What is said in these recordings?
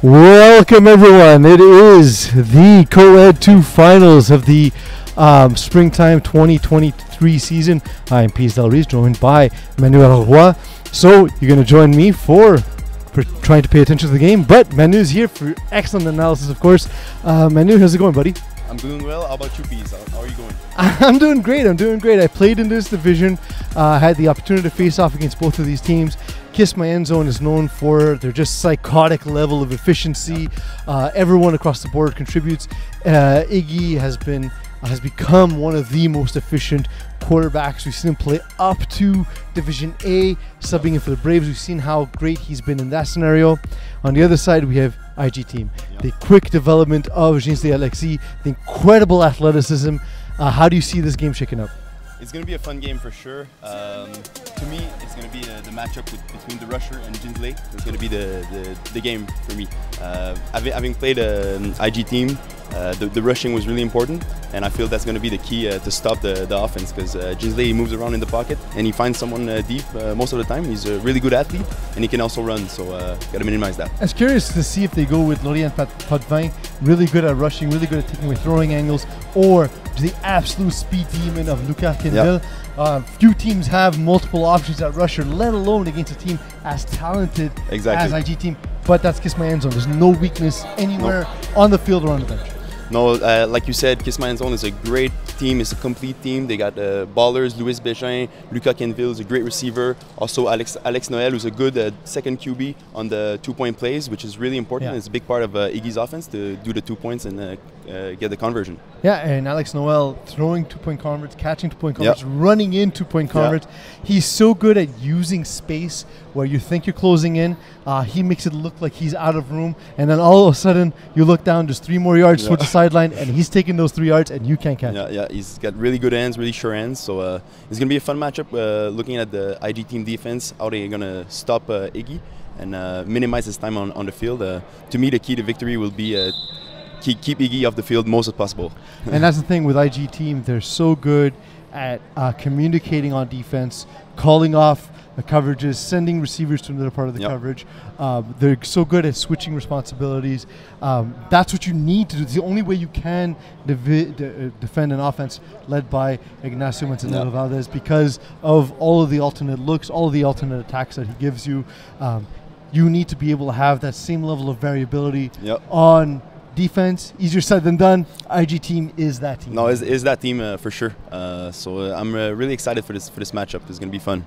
Welcome everyone. It is the Co-Ed 2 finals of the springtime 2023 season. I am Allard-Roy, joined by Manu Allard-Roy. So you're going to join me for trying to pay attention to the game, but Manu's here for excellent analysis, of course. Manu, how's it going, buddy? I'm doing well. How about you, Peas? How are you going? I'm doing great. I played in this division. Had the opportunity to face off against both of these teams. Kiss My End Zone is known for their just psychotic level of efficiency. Everyone across the board contributes. Iggy has become one of the most efficient quarterbacks. We've seen him play up to Division A, subbing in for the Braves. We've seen how great he's been in that scenario. On the other side, we have IG Team. The quick development of Alexis, the incredible athleticism. How do you see this game shaking up? It's going to be a fun game for sure. To me, it's going to be the matchup between the rusher and Jinsley. It's going to be the game for me. Having played IG Team, the rushing was really important, and I feel that's going to be the key to stop the offense, because Jinsley moves around in the pocket and he finds someone deep most of the time. He's a really good athlete and he can also run, so got to minimize that. I was curious to see if they go with Laurent Potvin, really good at rushing, really good at taking away throwing angles, or the absolute speed demon of Lucas Kendall. Few teams have multiple options at rusher, let alone against a team as talented as IG Team. But that's Kiss My End Zone. There's no weakness anywhere on the field or on the bench. No, like you said, Kiss My End Zone is a great team. It's a complete team. They got ballers, Louis Bégin, Lucas Kenville is a great receiver. Also Alex Noel, who's a good second QB on the 2-point plays, which is really important. It's a big part of Iggy's offense to do the 2 points and get the conversion. Yeah, and Alex Noel throwing 2-point converts, catching 2-point converts, running in 2-point converts. He's so good at using space where you think you're closing in. He makes it look like he's out of room, and then all of a sudden you look down, there's 3 more yards towards the sideline, and he's taking those 3 yards and you can't catch it. Yeah, he's got really good hands, really sure hands, so it's going to be a fun matchup looking at the IG Team defense, how they're going to stop Iggy and minimize his time on the field. To me, the key to victory will be keep Iggy off the field most as possible. And that's the thing with IG Team, they're so good at communicating on defense, calling off the coverages, sending receivers to another part of the coverage. They're so good at switching responsibilities. That's what you need to do. It's the only way you can defend an offense led by Ignacio Montenegro-Valdez, because of all of the alternate looks, all of the alternate attacks that he gives you. You need to be able to have that same level of variability on defense. Easier said than done. IG Team is that team. No, is that team for sure. So I'm really excited for this matchup. It's going to be fun.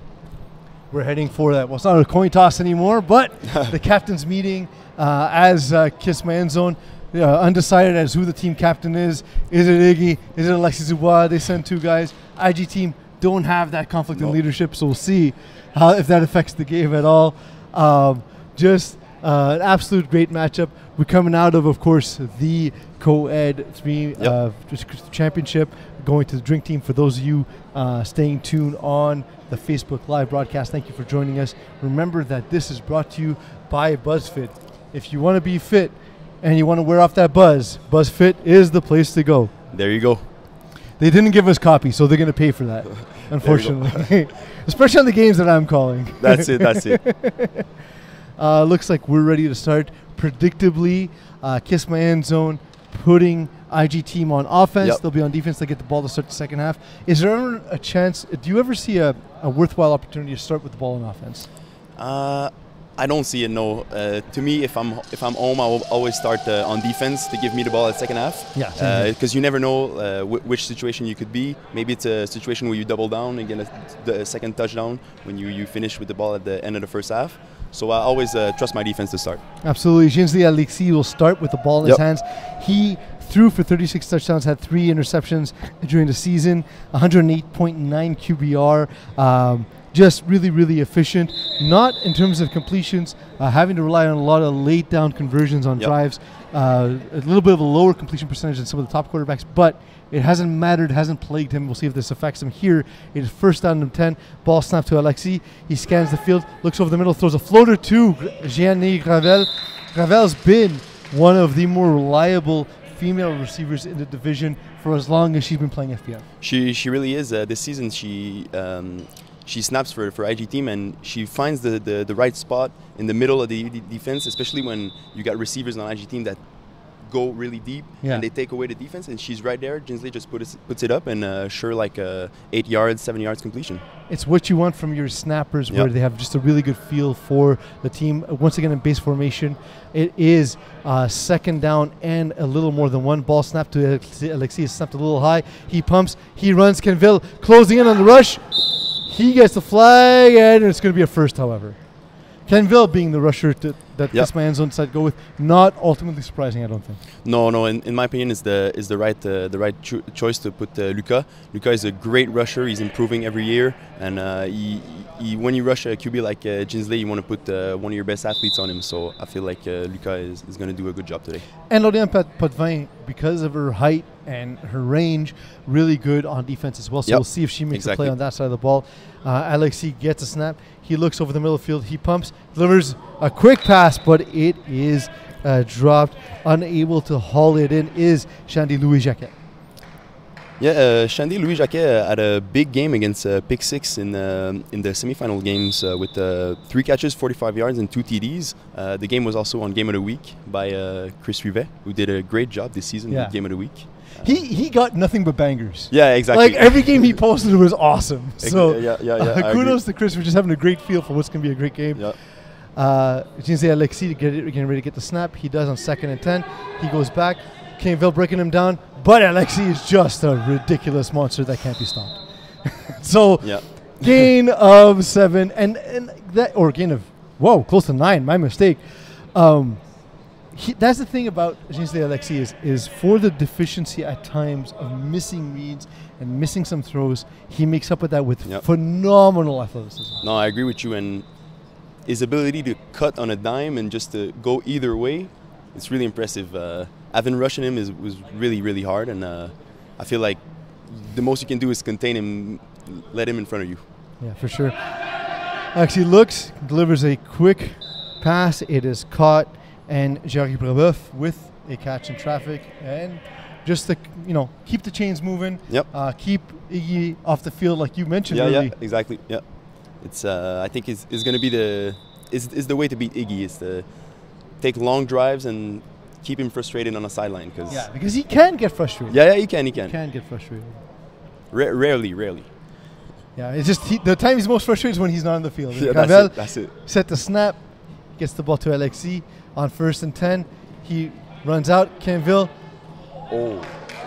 We're heading for that. Well, it's not a coin toss anymore, but the captain's meeting as Kiss My End Zone. Undecided as who the team captain is. Is it Iggy? Is it Alexis Dubois? They send 2 guys. IG Team don't have that conflict in leadership, so we'll see if that affects the game at all. Just an absolute great matchup. We're coming out of course, the Co-Ed 3 championship, going to the Drink Team. For those of you staying tuned on the Facebook Live broadcast, thank you for joining us. Remember that this is brought to you by BuzzFit. If you want to be fit and you want to wear off that buzz, BuzzFit is the place to go. There you go. They didn't give us copy, so they're going to pay for that, unfortunately. Especially on the games that I'm calling. That's it. Looks like we're ready to start. Predictably, Kiss My End Zone putting IG Team on offense. They'll be on defense. They get the ball to start the second half. Is there ever a chance, do you ever see a worthwhile opportunity to start with the ball on offense? I don't see it, no. To me, if I'm home, I will always start on defense to give me the ball at second half. Because you never know which situation you could be. Maybe it's a situation where you double down and get the second touchdown when you finish with the ball at the end of the first half. So I always trust my defense to start. Absolutely. Alexis will start with the ball in his hands. He threw for 36 touchdowns, had 3 interceptions during the season, 108.9 QBR. Just really, really efficient. Not in terms of completions, having to rely on a lot of late down conversions on drives. A little bit of a lower completion percentage than some of the top quarterbacks, but it hasn't mattered, hasn't plagued him. We'll see if this affects him here. It is first down and 10. Ball snapped to Alexis. He scans the field, looks over the middle, throws a floater to Gianni Gravel. Gravel's been one of the more reliable female receivers in the division for as long as she's been playing FPL. She really is. This season she snaps for IG team, and she finds the right spot in the middle of the defense, especially when you got receivers on IG team that go really deep and they take away the defense, and she's right there. Jinsley just puts it up, and sure, like 8 yards, 7 yards completion. It's what you want from your snappers, where they have just a really good feel for the team. Once again, in base formation, it is second down and a little more than one. Ball snapped to Alexis, snapped a little high. He pumps, he runs. Canville closing in on the rush. He gets the flag, and it's going to be a first, however. Canville being the rusher that Kiss My End Zone decided to go with, not ultimately surprising, I don't think. No. In my opinion, is the right choice to put Luca. Luca is a great rusher. He's improving every year, and when you rush a QB like Jinsley, you want to put one of your best athletes on him. So I feel like Luca is going to do a good job today. And Lauriane Potvin, because of her height and her range, really good on defense as well. So we'll see if she makes a play on that side of the ball. Alexis gets a snap. He looks over the middle of the field. He pumps, delivers a quick pass, but it is dropped. Unable to haul it in is Shandy Louis-Jacquet. Yeah, Shandy Louis-Jacquet had a big game against Pick 6 in the semifinal games with 3 catches, 45 yards, and 2 TDs. The game was also on Game of the Week by Chris Rivet, who did a great job this season with Game of the Week. He got nothing but bangers. Yeah, exactly. Like, every game he posted was awesome. So kudos to Chris for just having a great feel for what's going to be a great game. Jinsley Alexis getting ready to get the snap. He does on 2nd and 10. He goes back. Canville breaking him down. But Alexis is just a ridiculous monster that can't be stopped. So gain of 7 and that, or gain of, close to 9. My mistake. That's the thing about Jinsley Alexis is for the deficiency at times of missing reads and missing some throws, he makes up with that with phenomenal athleticism. No, I agree with you. And his ability to cut on a dime and just to go either way, it's really impressive. Having rushing him was really, really hard. And I feel like the most you can do is contain him, let him in front of you. Yeah, for sure. Actually looks, delivers a quick pass. It is caught. And Jerry Brebeuf with a catch in traffic, and just to keep the chains moving. Keep Iggy off the field, like you mentioned. Yeah, exactly. Yeah, it's I think is going to be the way to beat Iggy, is to take long drives and keep him frustrated on the sideline. Because he can get frustrated. Yeah, he can. He can get frustrated. Rarely. Yeah, it's just the time he's most frustrated is when he's not on the field. Yeah, that's it. Set the snap, gets the ball to Alexis. On 1st and 10, he runs out. Canville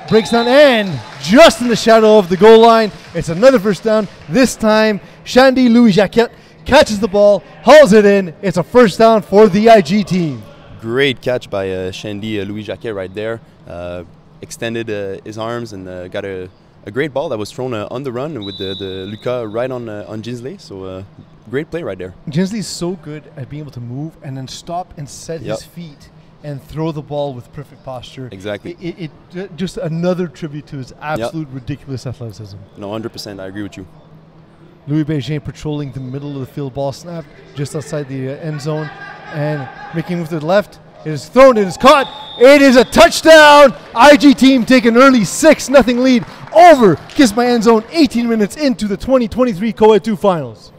breaks down, and just in the shadow of the goal line, it's another first down. This time, Shandy Louis-Jacquet catches the ball, hauls it in. It's a first down for the IG team. Great catch by Shandy Louis-Jacquet right there. Extended his arms and got a great ball that was thrown on the run with the Luca right on Jinsley. So great play right there. Jinsley's so good at being able to move and then stop and set his feet and throw the ball with perfect posture. Exactly. It just another tribute to his absolute ridiculous athleticism. No, 100%. I agree with you. Louis Bégin patrolling the middle of the field, ball snapped just outside the end zone and making a move to the left. It is thrown, it is caught, it is a touchdown! IG team take an early 6-0 lead over Kiss My End Zone 18 minutes into the 2023 Co-Ed 2 finals.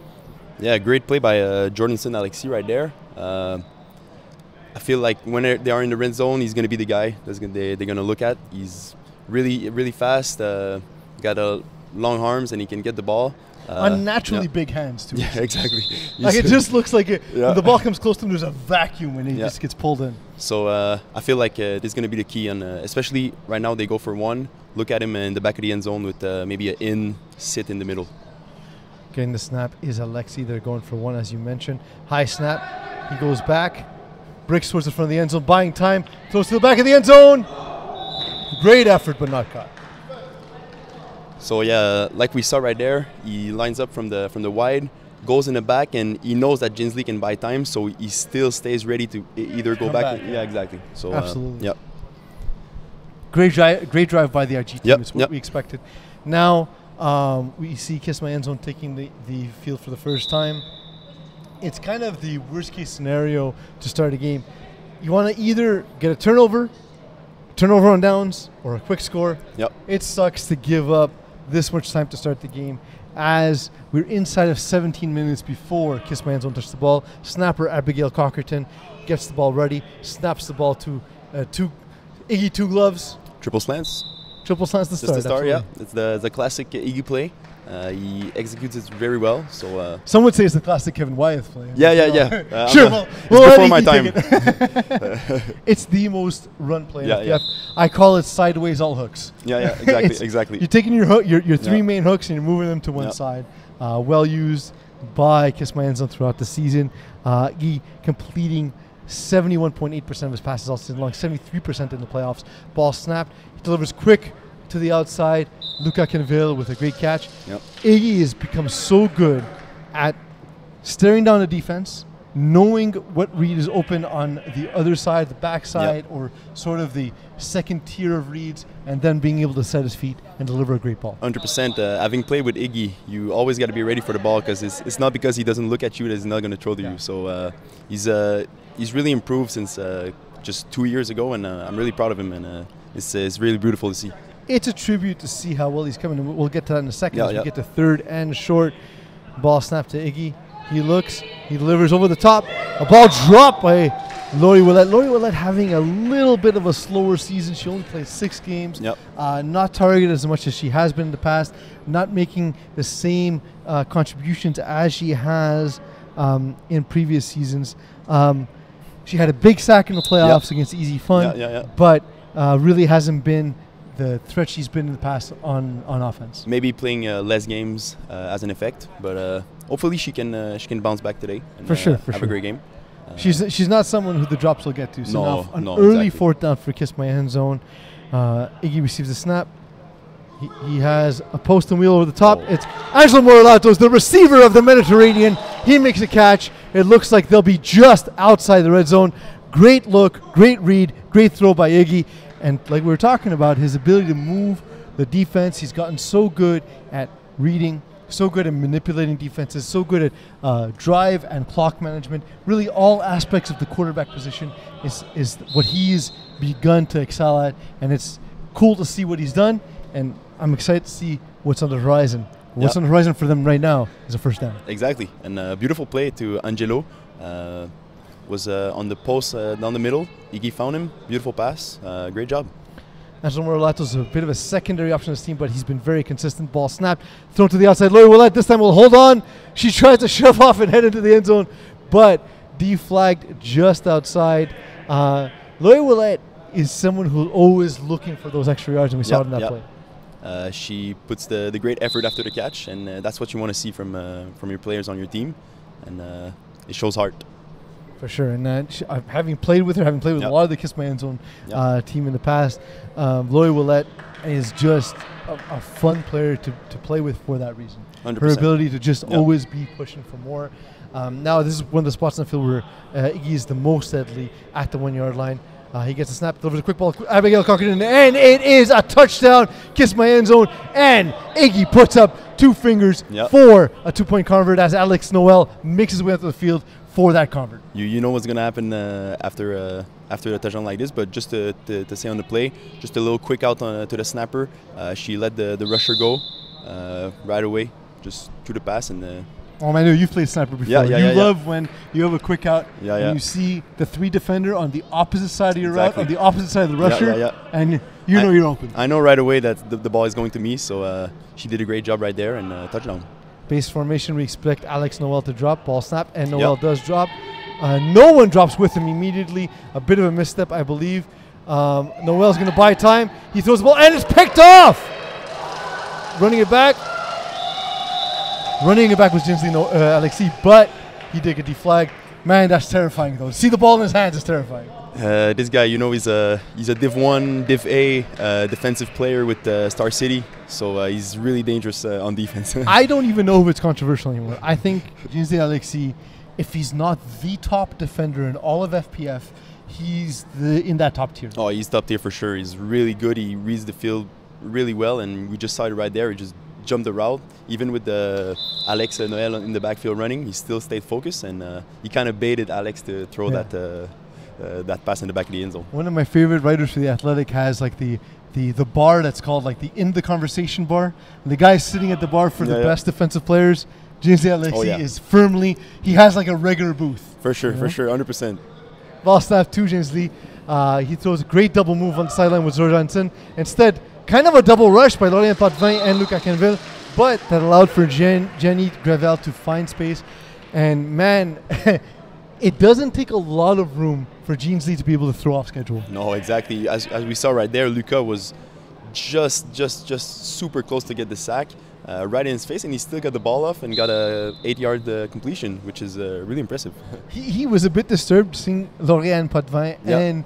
Yeah, great play by Jordanson Alexis right there. I feel like when they are in the red zone, he's going to be the guy they're going to look at. He's really, really fast, got long arms, and he can get the ball. Unnaturally big hands, too. Yeah, exactly. Like, it just looks like when the ball comes close to him, there's a vacuum and he just gets pulled in. So I feel like this is going to be the key, and especially right now they go for one. Look at him in the back of the end zone with maybe an sit in the middle. Getting the snap is Alexis. They're going for one, as you mentioned. High snap. He goes back. Bricks towards the front of the end zone, buying time. Throws to the back of the end zone. Great effort, but not caught. So yeah, like we saw right there, he lines up from the wide, goes in the back, and he knows that Jinsley can buy time, so he still stays ready to either go back. Yeah, exactly. So absolutely. Yep. Great drive by the IG team. It's what we expected. Now we see Kiss My End Zone taking the field for the first time. It's kind of the worst case scenario to start a game. You want to either get a turnover on downs, or a quick score. Yep. It sucks to give up this much time to start the game. as we're inside of 17 minutes before Kiss My End Zone touched the ball. Snapper Abigail Cockerton gets the ball ready, snaps the ball to Iggy Two Gloves. Triple slants. Triple slants the start. Just the start, yeah. It's the classic Iggy play. He executes it very well. So some would say it's the classic Kevin Wyeth play. Yeah. Sure. It's before my time. It's the most run play. Yeah. I call it sideways all hooks. Yeah. Exactly. You're taking your hook, your three main hooks, and you're moving them to one side. Well used by Kiss My End Zone throughout the season. Iggy completing 71.8% of his passes all season long, 73% in the playoffs. Ball snapped. He delivers quick to the outside. Luca Canville with a great catch. Iggy has become so good at staring down the defense, knowing what read is open on the other side, the backside, or sort of the second tier of reads, and then being able to set his feet and deliver a great ball. 100%. Having played with Iggy, you always got to be ready for the ball, because it's not because he doesn't look at you that he's not going to throw to you. So he's really improved since just 2 years ago, and I'm really proud of him, and it's really beautiful to see. It's a tribute to see how well he's coming, and we'll get to that in a second as we get to third and short. Ball snapped to Iggy. He looks, he delivers over the top. A ball dropped by Laurie Willette. Laurie Willette having a little bit of a slower season. She only played 6 games. Not targeted as much as she has been in the past. Not making the same contributions as she has in previous seasons. She had a big sack in the playoffs against Easy Fun, but really hasn't been the threat she's been in the past on offense. Maybe playing less games as an effect, but hopefully she can bounce back today and have a great game. She's not someone who the drops will get to. So no, now an early exactly. fourth down for Kiss My End Zone. Iggy receives the snap. He has a post and wheel over the top. It's Angelo Morelatos, the receiver of the Mediterranean. He makes a catch. It looks like they'll be just outside the red zone. Great look, great read, great throw by Iggy. And like we were talking about, his ability to move the defense, he's gotten so good at reading, so good at manipulating defenses, so good at drive and clock management. Really all aspects of the quarterback position is what he's begun to excel at. And it's cool to see what he's done. And I'm excited to see what's on the horizon. What's on the horizon for them right now is a first down. Exactly. And a beautiful play to Angelo. Was on the post down the middle. Iggy found him. Beautiful pass. Great job. Angelo Morelatos is a bit of a secondary option on this team, but he's been very consistent. Ball snapped, thrown to the outside. Laurie Willette this time will hold on. She tries to shove off and head into the end zone, but deflagged just outside. Laurie Willette is someone who's always looking for those extra yards, and we saw it in that play. She puts the great effort after the catch, and that's what you want to see from your players on your team, and it shows heart. For sure, and having played with her, having played with a lot of the Kiss My End Zone team in the past, Laurie Willette is just a fun player to play with for that reason. 100%. Her ability to just always be pushing for more. Now this is one of the spots on the field where Iggy is the most deadly at the 1 yard line. He gets a snap, delivers a quick ball, Abigail Cockerton, and it is a touchdown, Kiss My End Zone, and Iggy puts up 2 fingers for a 2-point convert as Alex Noel makes his way onto the field for that convert. You know what's going to happen after a touchdown like this, but just to say on the play, just a little quick out to the snapper. She let the rusher go right away, just through the pass. And oh, Manu, you've played snapper before. You love when you have a quick out and you see the 3 defender on the opposite side of your route, on the opposite side of the rusher, and you know you're open. I know right away that the ball is going to me, so she did a great job right there, and touchdown. Base formation, we expect Alex Noel to drop. Ball snap, and Noel does drop. No one drops with him immediately. A bit of a misstep, I believe. Noel's going to buy time. He throws the ball, and it's picked off! Running it back was Jinsley Alexi, but he did get deflagged. Man, that's terrifying, though. To see the ball in his hands is terrifying. This guy, you know, he's a Div 1, Div A defensive player with Star City, so he's really dangerous on defense. I don't even know if it's controversial anymore. I think Jinsley Alexi, if he's not the top defender in all of FPF, he's in that top tier. Oh, he's top tier for sure. He's really good. He reads the field really well, and we just saw it right there. He just jumped the route. Even with Alex Noel in the backfield running, he still stayed focused, and he kind of baited Alex to throw that that pass in the back of the end zone. One of my favorite writers for The Athletic has like the bar that's called like the in the conversation bar. And the guy sitting at the bar for the best defensive players, Jinsley Alexis, is firmly, he has like a regular booth. For sure, 100%. Ball snap to Jinsley. He throws a great double move on the sideline with Jorgensen. Instead, kind of a double rush by Laurent Potvin and Luc Akenville, but that allowed for Jenny Gravel to find space. And man, it doesn't take a lot of room for Jinsley to be able to throw off schedule. No, exactly. As we saw right there, Luca was just super close to get the sack right in his face, and he still got the ball off and got a 8-yard completion, which is really impressive. He was a bit disturbed seeing Laurent Potvin and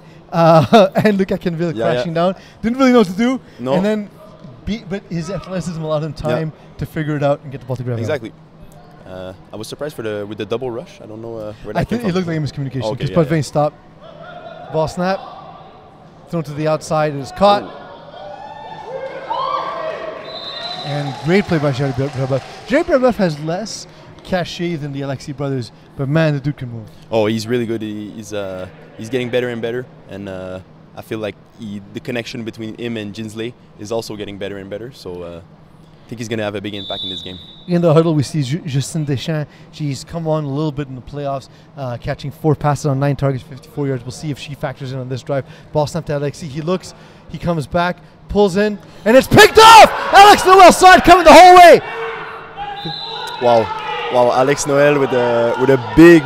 Luc Akenville crashing down. Didn't really know what to do. No. And then, but his athleticism allowed him time to figure it out and get the ball to Gravel. Exactly. I was surprised with the double rush. I don't know where that I came think from. it looked like a miscommunication because Potvin stopped. Ball snap, thrown to the outside, it is caught. And great play by Jerry Brebeuf. Jerry Brebeuf has less cachet than the Alexis brothers, but man, the dude can move. Oh, he's really good. He's getting better and better, and I feel like the connection between him and Jinsley is also getting better and better. So I think he's going to have a big impact in this game. In the huddle, we see Justin Deschamps. She's come on a little bit in the playoffs, catching 4 passes on 9 targets, 54 yards. We'll see if she factors in on this drive. Ball snapped to Alexis. He looks, he comes back, pulls in, and it's picked off! Alex Noel saw it coming the whole way! Wow, Alex Noel with a big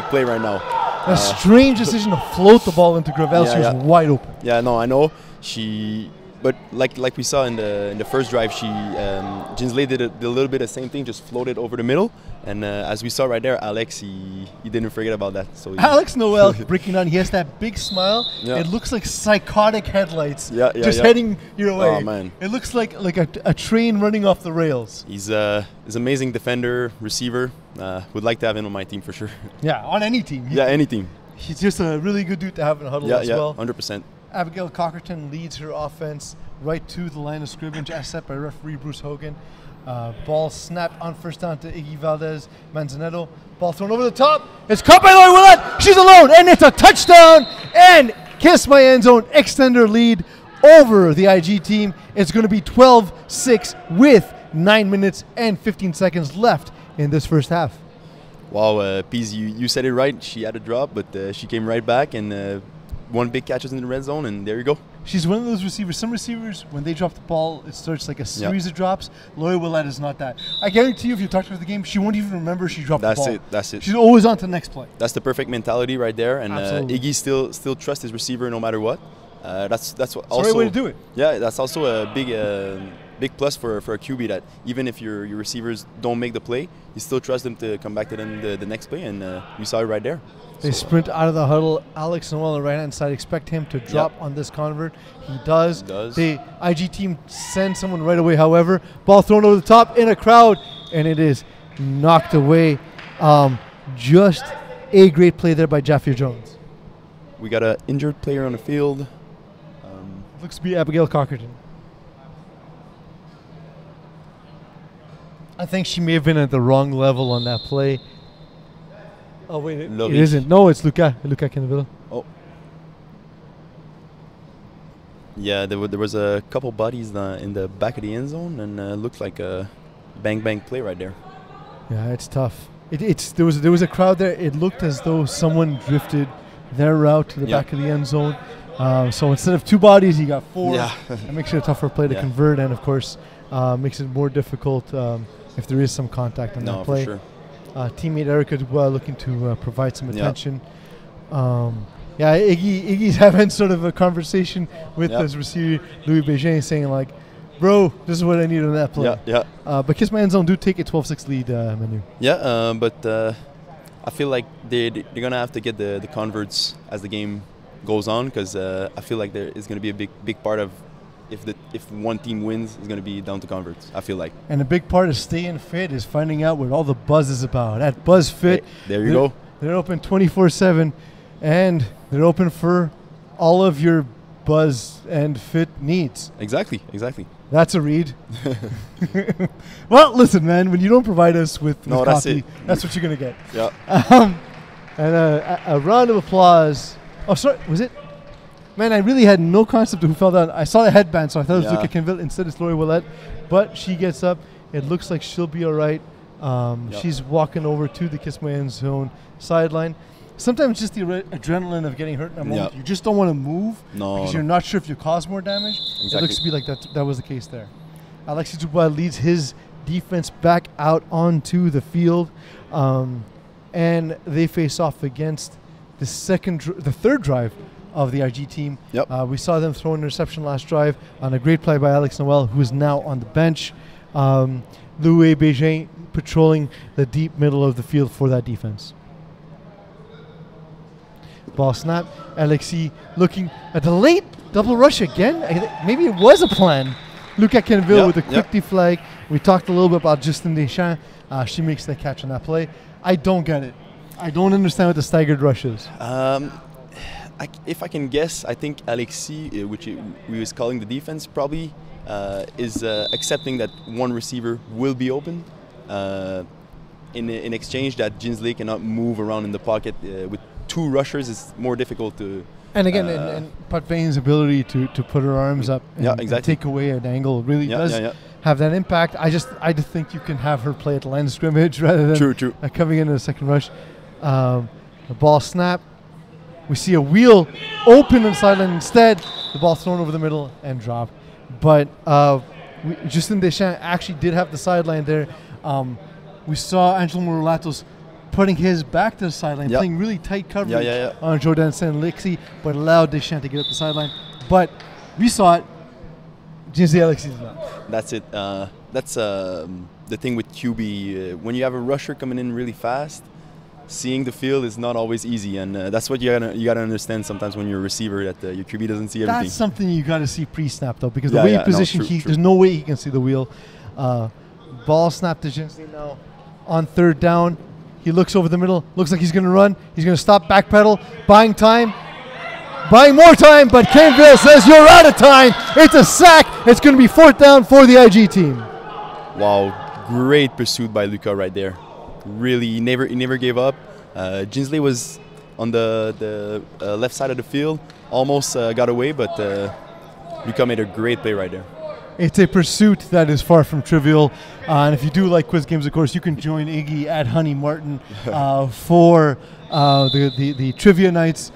play right now. A strange decision to float the ball into Gravel. She was wide open. Yeah, no, I know. But like we saw in the first drive, Jinsley did a little bit of the same thing, just floated over the middle. And as we saw right there, Alex, he didn't forget about that. So Alex Noel breaking down, he has that big smile. Yeah. It looks like psychotic headlights heading your way. Oh, man. It looks like a train running off the rails. He's amazing defender, receiver. Would like to have him on my team for sure. Yeah, on any team. Any team. He's just a really good dude to have in a huddle as well. 100%. Abigail Cockerton leads her offense right to the line of scrimmage, as set by referee Bruce Hogan. Ball snapped on first down to Iggy Valdez Manzanetto. Ball thrown over the top. It's caught by Lori Willett. She's alone, and it's a touchdown. And Kiss My End Zone extender lead over the IG team. It's going to be 12-6 with 9 minutes and 15 seconds left in this first half. Wow, Pease, you said it right. She had a drop, but she came right back and one big catch in the red zone, and there you go. She's one of those receivers. Some receivers, when they drop the ball, it starts like a series of drops. Lori Willett is not that. I guarantee you, if you talk to her the game, she won't even remember she dropped the ball. That's it. She's always on to the next play. That's the perfect mentality right there, and Iggy still trusts his receiver no matter what. That's what also. It's the right way to do it. Yeah, that's also a big plus for a QB, that even if your receivers don't make the play, you still trust them to come back to them the next play, and you saw it right there. They sprint out of the huddle. Alex Noel on the right-hand side. Expect him to drop on this convert. He does. The IG team sends someone right away, however. Ball thrown over the top in a crowd, and it is knocked away. Just a great play there by Jaffier Jones. We got an injured player on the field. Looks to be Abigail Cockerton. I think she may have been at the wrong level on that play. Oh, wait, it isn't. No, it's Luca Akenville. Oh. Yeah, there was a couple bodies in the back of the end zone, and looked like a bang play right there. Yeah, it's tough. There was a crowd there. It looked as though someone drifted their route to the back of the end zone. So instead of 2 bodies, you got 4. Yeah. It makes it a tougher play to convert, and of course, makes it more difficult if there is some contact on that play. For sure. Teammate Erica Dubois looking to provide some attention. Iggy's having sort of a conversation with his receiver Louis Bégin, saying like, "Bro, this is what I need on that play." But Kiss My End Zone do take a 12-6 lead, Manu. But I feel like they're gonna have to get the converts as the game goes on, because I feel like there is gonna be a big part of. If one team wins, it's going to be down to converts, I feel like. And a big part of staying fit is finding out what all the buzz is about. At BuzzFit, there you go. They're open 24/7, and they're open for all of your buzz and fit needs. Exactly. That's a read. Well, listen, man, when you don't provide us with coffee, that's what you're going to get. Yeah. And a round of applause Oh, sorry, was it? Man, I really had no concept of who fell down. I saw the headband, so I thought it was Luca Canville. Instead, it's Lori Willette. But she gets up. It looks like she'll be all right. She's walking over to the Kiss My End Zone sideline. Sometimes just the adrenaline of getting hurt in a moment. You just don't want to move because you're not sure if you cause more damage. Exactly. It looks to be like that was the case there. Alexis Dubois leads his defense back out onto the field. And they face off against the third drive of the RG team. We saw them throw an interception last drive on a great play by Alex Noel, who is now on the bench. Louis Bégin patrolling the deep middle of the field for that defense. Ball snap. Alexis looking at the late double rush again. Maybe it was a plan. Luca Canville with a quick deflag. We talked a little bit about Justine Deschamps. She makes the catch on that play. I don't get it. I don't understand what the staggered rush is. If I can guess, I think Alexis, which we was calling the defense, probably is accepting that one receiver will be open. In exchange, that Jinsley cannot move around in the pocket with two rushers. It's more difficult to. And again, and Potvein's ability to put her arms up and take away an angle really does have that impact. I just think you can have her play at the line of scrimmage rather than coming into the second rush. The ball snap. We see a wheel open on the sideline instead. The ball thrown over the middle and dropped. But Justine Deschamps actually did have the sideline there. We saw Angelo Morolatos putting his back to the sideline, playing really tight coverage on Jordan Saint-Lixi, but allowed Deschamps to get up the sideline. But we saw it. Jinsley Alexis did not. That's it. That's the thing with QB. When you have a rusher coming in really fast, seeing the field is not always easy, and that's what you gotta understand sometimes when you're a receiver, that your QB doesn't see everything. That's something you gotta see pre-snap though, because the way you position, there's no way he can see the wheel. Ball snap to Jinsley now on third down. He looks over the middle, looks like he's gonna run. He's gonna stop, backpedal, buying time, buying more time, but Canville says you're out of time. It's a sack. It's gonna be fourth down for the IG team. Wow, great pursuit by Luca right there. Really, he never gave up. Jinsley was on the left side of the field, almost got away, but Luca made a great play right there. It's a pursuit that is far from trivial. And if you do like quiz games, of course, you can join Iggy at Honey Martin for the trivia nights.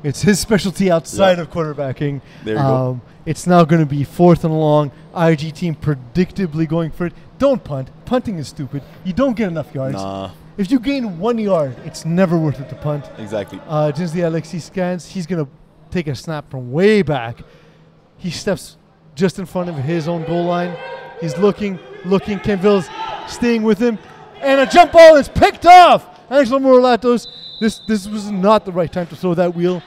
It's his specialty outside of quarterbacking. There you go. It's now going to be fourth and long. IG team predictably going for it. Don't punt. Punting is stupid. You don't get enough yards. Nah. If you gain 1 yard, it's never worth it to punt. Exactly. Jinsley Alexis scans. He's going to take a snap from way back. He steps just in front of his own goal line. He's looking. Canville's staying with him. And a jump ball is picked off. Angelo Morolatos. This was not the right time to throw that wheel.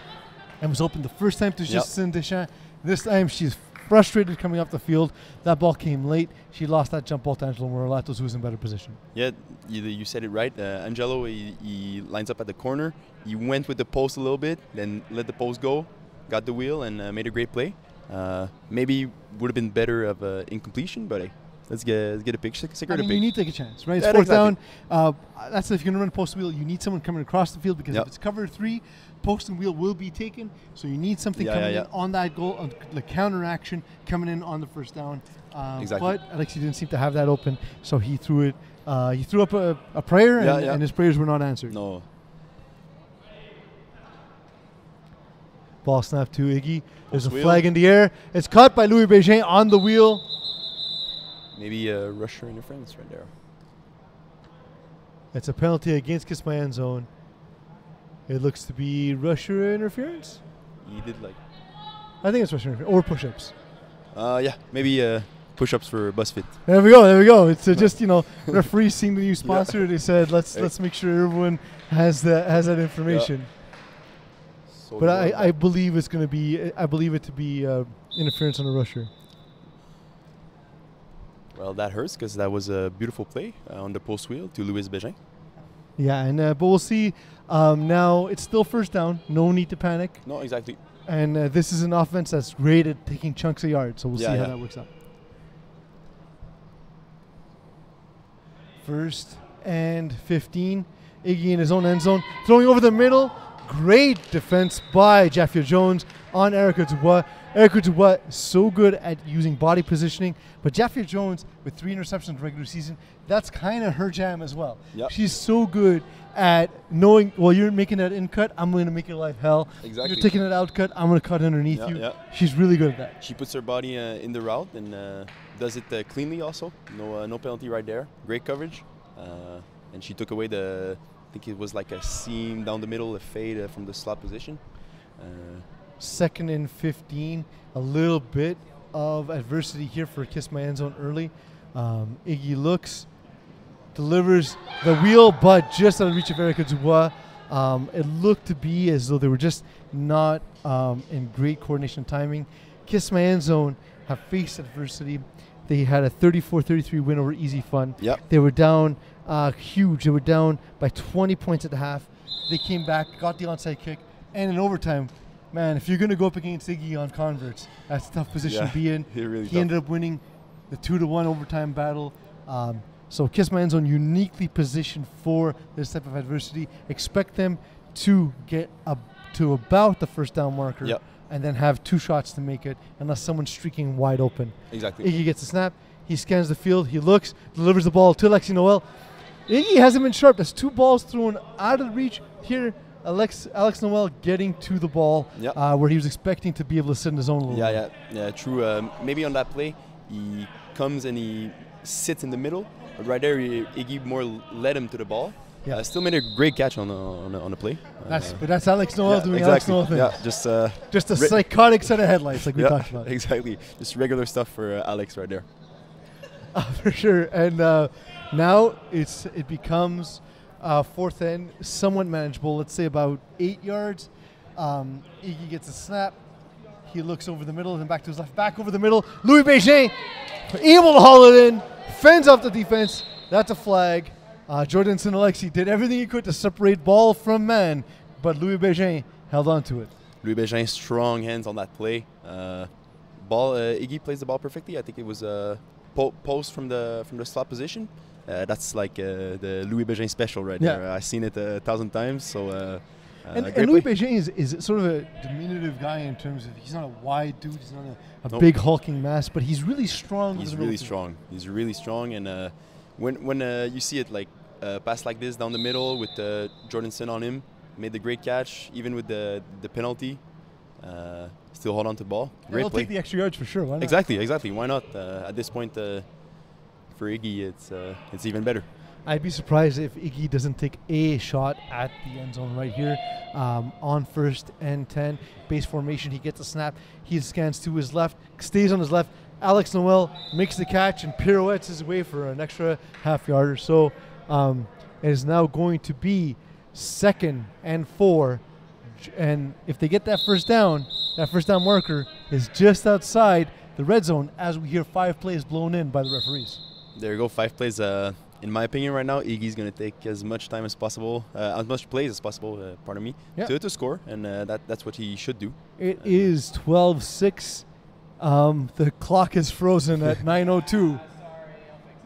And was open the first time to Justine Deschamps. This time she's frustrated coming off the field. That ball came late. She lost that jump ball to Angelo Morolatos, who was in better position. Yeah, you said it right. Angelo, he lines up at the corner. He went with the post a little bit, then let the post go, got the wheel, and made a great play. Maybe would have been better of incompletion, but hey, let's get a pick. You need to take a chance, right? It's fourth down. That's if you're going to run post wheel, you need someone coming across the field, because if it's cover 3, post and wheel will be taken. So you need something coming in on that goal, the counter action coming in on the first down. But Alexis didn't seem to have that open, so he threw it. He threw up a prayer, and his prayers were not answered. No. Ball snap to Iggy. There's a flag in the air. It's caught by Louis Bégin on the wheel. Maybe a rusher interference right there. It's a penalty against Kiss My End Zone. It looks to be rusher interference. He did I think it's rusher interference or push-ups. Maybe push-ups for BuzzFit. There we go. It's just referees seeing the new sponsor. They said let's make sure everyone has that information. So but I believe it's going to be. I believe it to be interference on a rusher. Well, that hurts because that was a beautiful play on the post wheel to Louis Bégin. Yeah, and but we'll see. Now it's still first down. No need to panic. No, exactly. And this is an offense that's great at taking chunks of yards. So we'll see how that works out. 1st and 15. Iggy in his own end zone, throwing over the middle. Great defense by Jaffier Jones on Erica Dubois. Erica Dubois is so good at using body positioning, but Jaffier Jones with 3 interceptions in the regular season, that's kind of her jam as well. Yep. She's so good at knowing, well, you're making that in cut, I'm going to make your life hell. Exactly. You're taking it out cut, I'm going to cut underneath you. Yeah. She's really good at that. She puts her body in the route and does it cleanly also. No penalty right there. Great coverage. And she took away I think it was like a seam down the middle, a fade from the slot position. 2nd and 15, a little bit of adversity here for Kiss My End Zone early. Iggy looks, delivers the wheel, but just out of reach of Erica Dubois. It looked to be as though they were just not in great coordination timing. Kiss My End Zone have faced adversity. They had a 34-33 win over Easy Fun. Yep. They were down huge. They were down by 20 points at the half. They came back, got the onside kick, and in overtime, man, if you're going to go up against Iggy on converts, that's a tough position to be in. He ended up winning the 2-1 overtime battle. So Kiss My End Zone uniquely positioned for this type of adversity. Expect them to get up to about the first down marker. Yep. And then have 2 shots to make it unless someone's streaking wide open. Exactly. Iggy gets the snap. He scans the field. He looks, delivers the ball to Alexi Noel. Iggy hasn't been sharp. There's 2 balls thrown out of reach. Here, Alex Noel getting to the ball where he was expecting to be able to sit in his own a little bit. Yeah, true. Maybe on that play, he comes and he sits in the middle. But right there, Iggy more led him to the ball. Yeah. Still made a great catch on the play. But that's Alex Noel doing Alex Noel things. Yeah, just a psychotic set of headlights like we talked about. Exactly. Just regular stuff for Alex right there. For sure. And now it becomes 4th end, somewhat manageable. Let's say about 8 yards. Iggy gets a snap. He looks over the middle and back to his left. Back over the middle. Louis Bégin able to haul it in. Fends off the defense. That's a flag. Jordan Alexi did everything he could to separate ball from man, but Louis Bégin held on to it. Louis Bégin, strong hands on that play. Iggy plays the ball perfectly. I think it was a post from the slot position. That's like the Louis Bégin special right there. I've seen it 1,000 times. So. And Louis Bégin is sort of a diminutive guy in terms of he's not a wide dude. He's not a big hulking mass, but he's really strong. He's really strong. He's really strong, and when you see it like pass like this down the middle with Jordanson on him, made the great catch even with the penalty. Still hold on to the ball. Great he'll play. Take the extra yards for sure. Why not? Exactly. Why not? At this point, for Iggy, it's even better. I'd be surprised if Iggy doesn't take a shot at the end zone right here on 1st and 10. Base formation, he gets a snap. He scans to his left, stays on his left. Alex Noel makes the catch and pirouettes his way for an extra half yard or so. It is now going to be 2nd and 4. And if they get that first down marker is just outside the red zone as we hear 5 plays blown in by the referees. There you go, 5 plays. In my opinion, right now, Iggy's going to take as much time as possible, as much plays as possible, to score, and that's what he should do. It is 12-6. The clock is frozen at 9:02.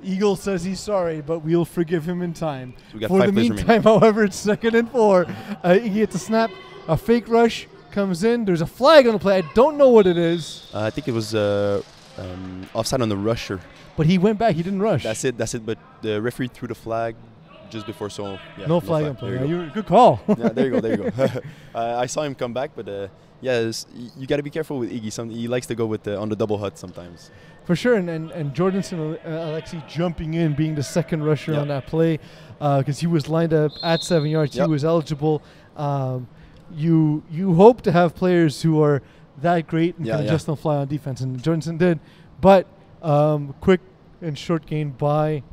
Eagle says he's sorry, but we'll forgive him in time. So For the meantime, however, it's 2nd and 4. Iggy gets a snap. A fake rush comes in. There's a flag on the play. I don't know what it is. I think it was offside on the rusher. But he went back. He didn't rush. That's it. But the referee threw the flag just before, so no flag on play. You're good call. Yeah, there you go. I saw him come back, but you got to be careful with Iggy. He likes to go with on the double hut sometimes. For sure, and Jordanson Alexi jumping in, being the 2nd rusher on that play, because he was lined up at 7 yards. He was eligible. You hope to have players who are that great and can just don't fly on defense, and Jordanson did, but. Quick and short gain by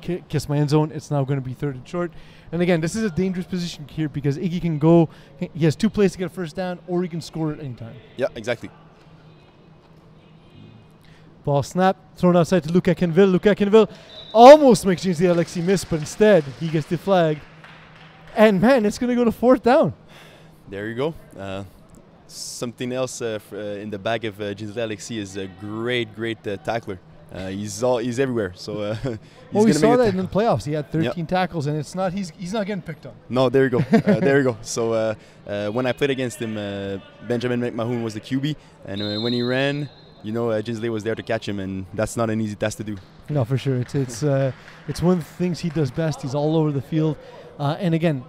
Kiss My End Zone. It's now going to be 3rd and short. And again, this is a dangerous position here because Iggy can go. He has 2 plays to get a first down, or he can score at any time. Yeah, exactly. Ball snap, thrown outside to Luca Canville. Luca Canville almost makes Jinzi Alexi miss, but instead he gets the flag. And man, it's going to go to 4th down. There you go. Something else in the bag of Jinzi Alexi is a great tackler. He's everywhere. So he's we gonna saw make that a in the playoffs. He had 13 tackles, and it's not he's not getting picked on. No, there you go. There you go. So when I played against him, Benjamin McMahon was the QB, and when he ran, you know, Ginsley was there to catch him, and that's not an easy task to do. No, for sure. It's one of the things he does best. He's all over the field, and again,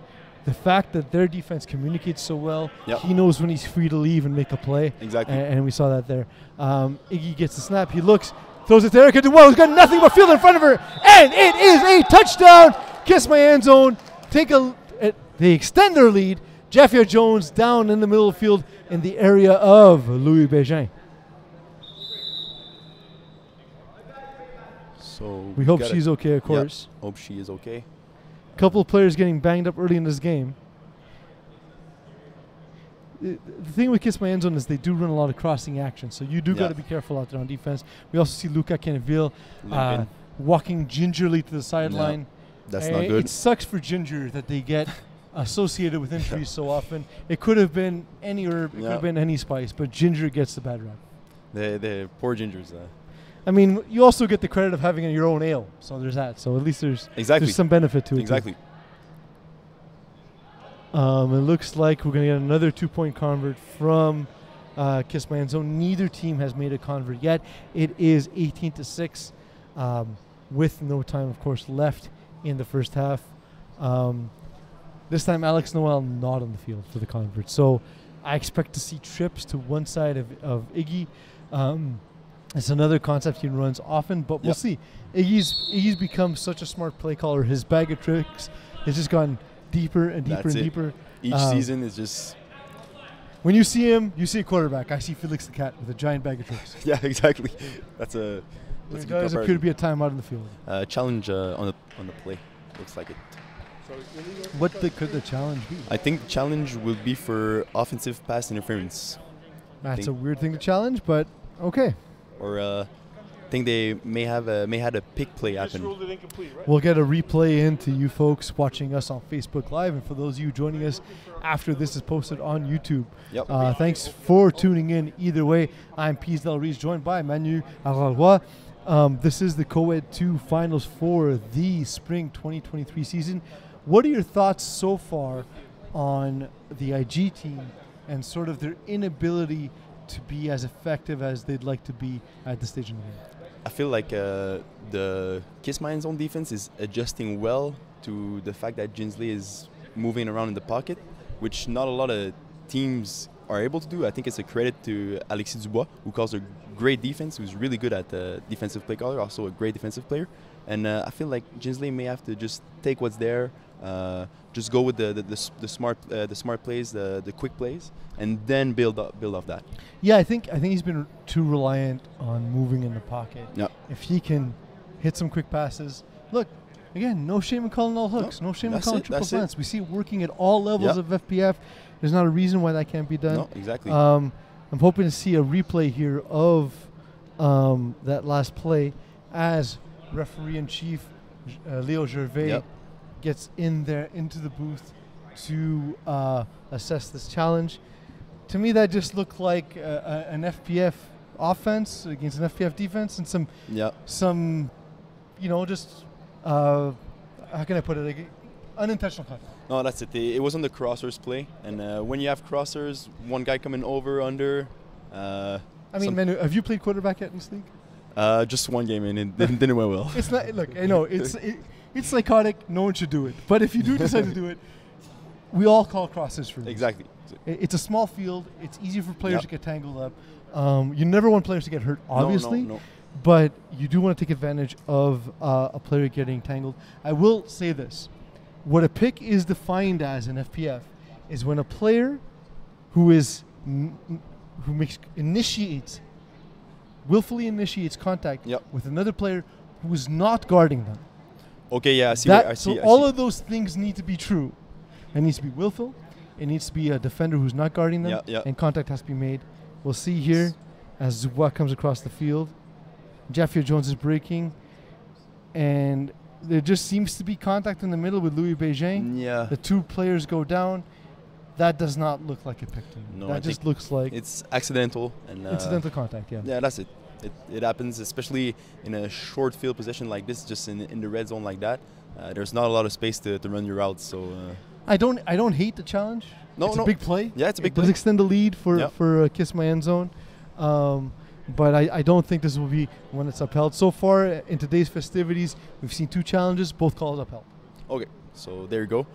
the fact that their defense communicates so well, he knows when he's free to leave and make a play. Exactly. And we saw that there. Iggy gets the snap. He looks, throws it to Erica Dubois, who's got nothing but field in front of her, and it is a touchdown. Kiss my end zone. They extend their lead. Jafia Jones down in the middle of the field in the area of Louis Bégin. So we hope she's okay, of course. Hope she is okay. Couple of players getting banged up early in this game. The thing with Kiss My End Zone is they do run a lot of crossing action, so you do got to be careful out there on defense. We also see Luca Caneville walking gingerly to the sideline. That's not good. It sucks for Ginger that they get associated with injuries so often. It could have been any herb, it could have been any spice, but Ginger gets the bad rap. The poor Gingers. I mean, you also get the credit of having your own ale, so there's that. So at least there's some benefit to it. Exactly. It looks like we're going to get another 2-point convert from Kiss My End Zone. Neither team has made a convert yet. It is 18-6 with no time, of course, left in the first half. This time, Alex Noel not on the field for the convert. So I expect to see trips to one side of Iggy. It's another concept he runs often, but we'll see. Iggy's become such a smart play caller. His bag of tricks has just gone deeper and deeper and deeper. Each season is just... When you see him, you see a quarterback. I see Felix the Cat with a giant bag of tricks. Yeah, exactly. That's a good does appear to be a timeout in the field. Challenge on the play. Looks like it. What could the challenge be? I think the challenge will be for offensive pass interference. That's a weird thing to challenge, but okay. Or I think they may had a pick play happen. We'll get a replay into you folks watching us on Facebook Live, and for those of you joining us after this is posted on YouTube. Thanks for tuning in. Either way, I'm Pease Del Reese, joined by Manu Allard-Roy. This is the Co-Ed 2 Finals for the Spring 2023 season. What are your thoughts so far on the IG team and sort of their inability to be as effective as they'd like to be at this stage in the game? I feel like the Kiss My End Zone defense is adjusting well to the fact that Ginsley is moving around in the pocket, which not a lot of teams are able to do. I think it's a credit to Alexis Dubois, who calls a great defense, who's really good at defensive play caller, also a great defensive player. And I feel like Ginsley may have to just take what's there, just go with the smart plays, the quick plays, and then build off that. Yeah, I think he's been too reliant on moving in the pocket. Yep. If he can hit some quick passes, look, again, no shame in calling all hooks, no shame in calling triple slants. We see it working at all levels of FPF. There's not a reason why that can't be done. No, exactly. I'm hoping to see a replay here of that last play as referee-in-chief Leo Gervais gets in there into the booth to assess this challenge. To me, that just looked like an FPF offense against an FPF defense and some just how can I put it? Like unintentional contact. No, that's it. It was on the crossers play, and when you have crossers, one guy coming over, under. I mean, Manu, have you played quarterback yet in this league? Just one game, and it didn't went well. It's not. Look, I know it's psychotic. No one should do it. But if you do decide to do it, we all call crosses for this. Exactly. It's a small field. It's easy for players to get tangled up. You never want players to get hurt, obviously. No. But you do want to take advantage of a player getting tangled. I will say this. What a pick is defined as in FPF is when a player willfully initiates contact with another player who is not guarding them. Okay, yeah, I see. All of those things need to be true. It needs to be willful. It needs to be a defender who's not guarding them, and contact has to be made. We'll see here as Dubois comes across the field. Jafia Jones is breaking, and there just seems to be contact in the middle with Louis Bégin. Yeah. The two players go down. That does not look like a pick to me. No, that just looks like it's accidental and incidental contact. Yeah. Yeah, that's it. It happens, especially in a short field position like this, just in the red zone like that. There's not a lot of space to run your routes. So I don't hate the challenge. It's a big play. Yeah, it's a big play. It does extend the lead for Kiss My End Zone. But I don't think this will be one that's upheld. So far in today's festivities, we've seen 2 challenges, both calls upheld. Okay, so there you go.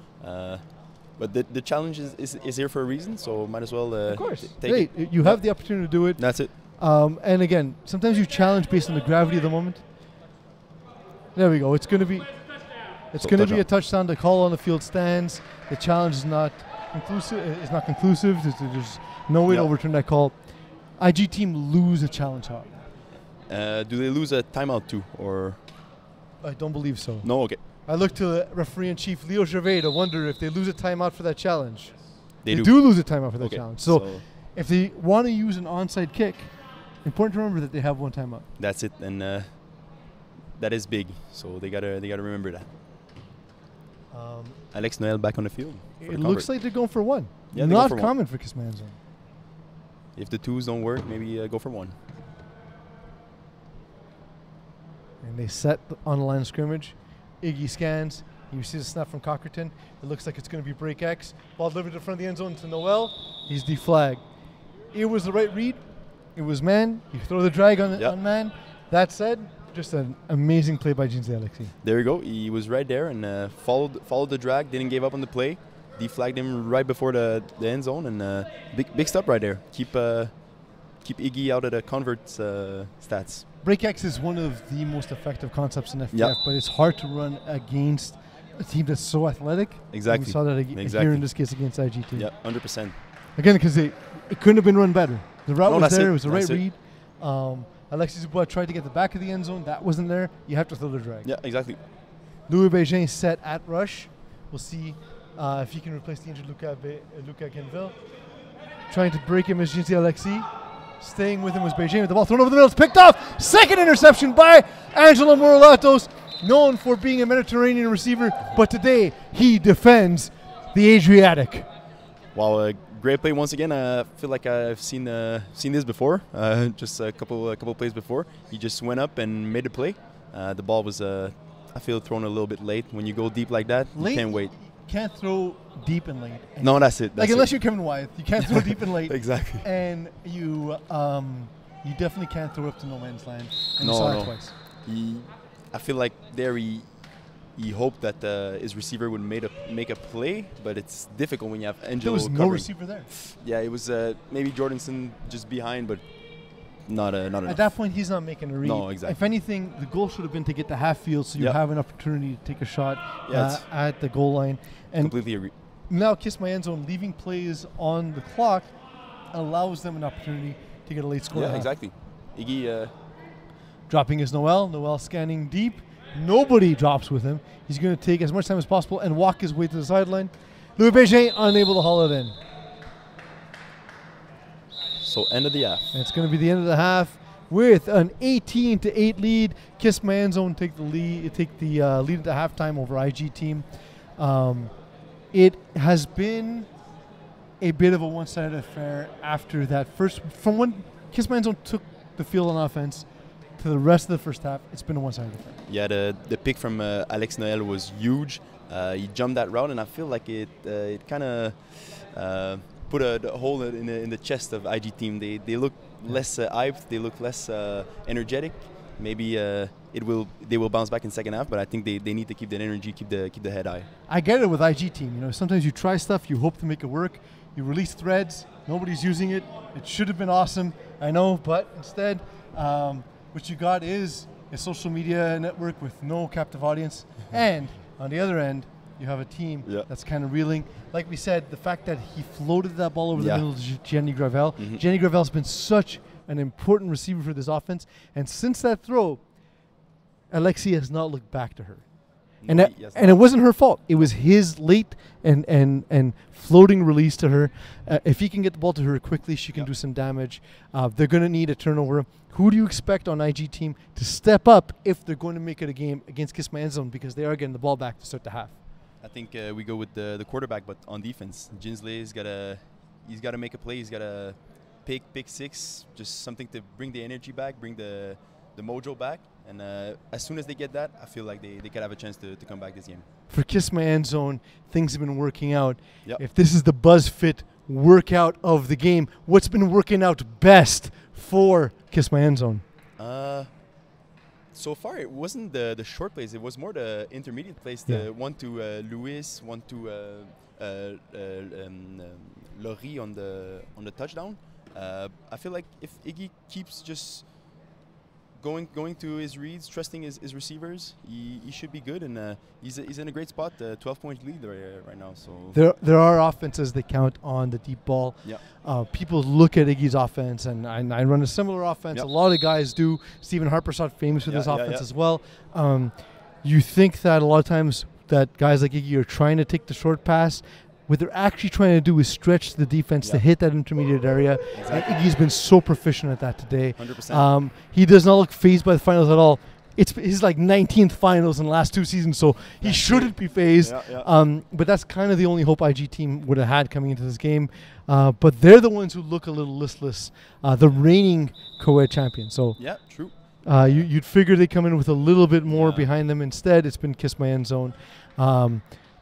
But the challenge is here for a reason, so might as well of course. take it. You have the opportunity to do it. That's it. And again, sometimes you challenge based on the gravity of the moment. There we go. It's going to be a touchdown. The call on the field stands. The challenge is not conclusive. There's no way to overturn that call. IG team lose a challenge, however. Do they lose a timeout too, or? I don't believe so. No, okay. I look to referee-in-chief Leo Gervais to wonder if they lose a timeout for that challenge. They do lose a timeout for that okay. challenge. So if they want to use an onside kick, important to remember that they have 1 timeout. That's it, and that is big. So they gotta remember that. Alex Noel back on the field. It looks like they're going for 1. Yeah, not common for Kiss My End Zone. If the 2s don't work, maybe go for 1. And they set on the line of scrimmage. Iggy scans. You see the snap from Cockerton. It looks like it's going to be break X. Ball delivered to the front of the end zone to Noel. He's deflagged. It was the right read. It was man. You throw the drag on man. That said, just an amazing play by Ginsley Alexis. There you go. He was right there and followed the drag. Didn't give up on the play. Deflagged him right before the end zone, and big stop right there. Keep Iggy out of the convert stats. Break X is one of the most effective concepts in FPF, but it's hard to run against a team that's so athletic. Exactly. We saw that here in this case against IGT. Yeah, 100%. Again, because it couldn't have been run better. The route was there. It was the right read. Alexis Dubois tried to get the back of the end zone. That wasn't there. You have to throw the drag. Yeah, exactly. Louis Bégin set at rush. We'll see if he can replace the injured Luca Kenville. Trying to break him is Ginsley Alexis. Staying with him was Beijing with the ball thrown over the middle. It's picked off. Second interception by Angelo Morolatos, known for being a Mediterranean receiver, but today he defends the Adriatic. Wow, great play once again. I feel like I've seen this before, just a couple plays before. He just went up and made a play. The ball was, I feel, thrown a little bit late. When you go deep like that, you can't wait. Can't throw deep and late. And no, that's it. Unless you're Kevin Wyeth, you can't throw deep and late. Exactly. And you definitely can't throw up to no man's land. And no, you saw it twice. I feel like there he hoped that his receiver would make a play, but it's difficult when you have Angelo. There was no receiver there. Yeah, it was maybe Jordanson just behind, but not enough. At that point, he's not making a read. No, exactly. If anything, the goal should have been to get to half field so you have an opportunity to take a shot at the goal line. And completely agree. Now Kiss My End Zone leaving plays on the clock allows them an opportunity to get a late score. Yeah, exactly. Iggy dropping his Noel. Noel scanning deep. Nobody drops with him. He's going to take as much time as possible and walk his way to the sideline. Louis Bégin unable to haul it in. So end of the half. And it's going to be the end of the half with an 18-8 lead. Kiss My End Zone take the lead at the halftime over IG team. It has been a bit of a one-sided affair after that first. From when Kiss My End Zone took the field on offense to the rest of the first half, it's been a one-sided affair. Yeah, the pick from Alex Noel was huge. He jumped that route, and I feel like it kind of put a hole in the chest of IG team. They look less hyped. They look less energetic. Maybe they will bounce back in second half, but I think they need to keep that energy, keep the head high. I get it with IG team. You know, sometimes you try stuff, you hope to make it work. You release threads, nobody's using it. It should have been awesome, I know, but instead, what you got is a social media network with no captive audience, and on the other end, you have a team that's kind of reeling. Like we said, the fact that he floated that ball over the middle to Jenny Gravel. Mm-hmm. Jenny Gravel's been such an important receiver for this offense, and since that throw, Alexi has not looked back to her. No, and it wasn't her fault. It was his late and floating release to her. If he can get the ball to her quickly, she can do some damage. They're going to need a turnover. Who do you expect on IG team to step up if they're going to make it a game against Kiss My End Zone, because they are getting the ball back to start the half? I think we go with the quarterback, but on defense, Ginsley's got to make a play. He's got to pick six, just something to bring the energy back, bring the mojo back. And as soon as they get that, I feel like they could have a chance to come back this game. For Kiss My End Zone, things have been working out. Yep. If this is the BuzzFit workout of the game, what's been working out best for Kiss My End Zone? So far, it wasn't the short plays. It was more the intermediate plays. Yeah. The one to Louis, one to Laurie on the touchdown. I feel like if Iggy keeps just going to his reads, trusting his receivers, he should be good, and he's in a great spot. 12-point lead right now. So there are offenses that count on the deep ball. yeah, People look at Iggy's offense, and I run a similar offense. Yep. A lot of guys do. Stephen Harper's not famous with his offense yeah. as well. You think that a lot of times that guys like Iggy are trying to take the short pass. What they're actually trying to do is stretch the defense to hit that intermediate area. Exactly. And Iggy's been so proficient at that today. 100%. He does not look phased by the finals at all. It's his like 19th finals in the last 2 seasons, so he shouldn't be phased. Yeah. But that's kind of the only hope IG team would have had coming into this game. But they're the ones who look a little listless. The reigning co-ed champion. So Yeah, true. you'd figure they come in with a little bit more behind them. Instead, it's been Kiss My End Zone,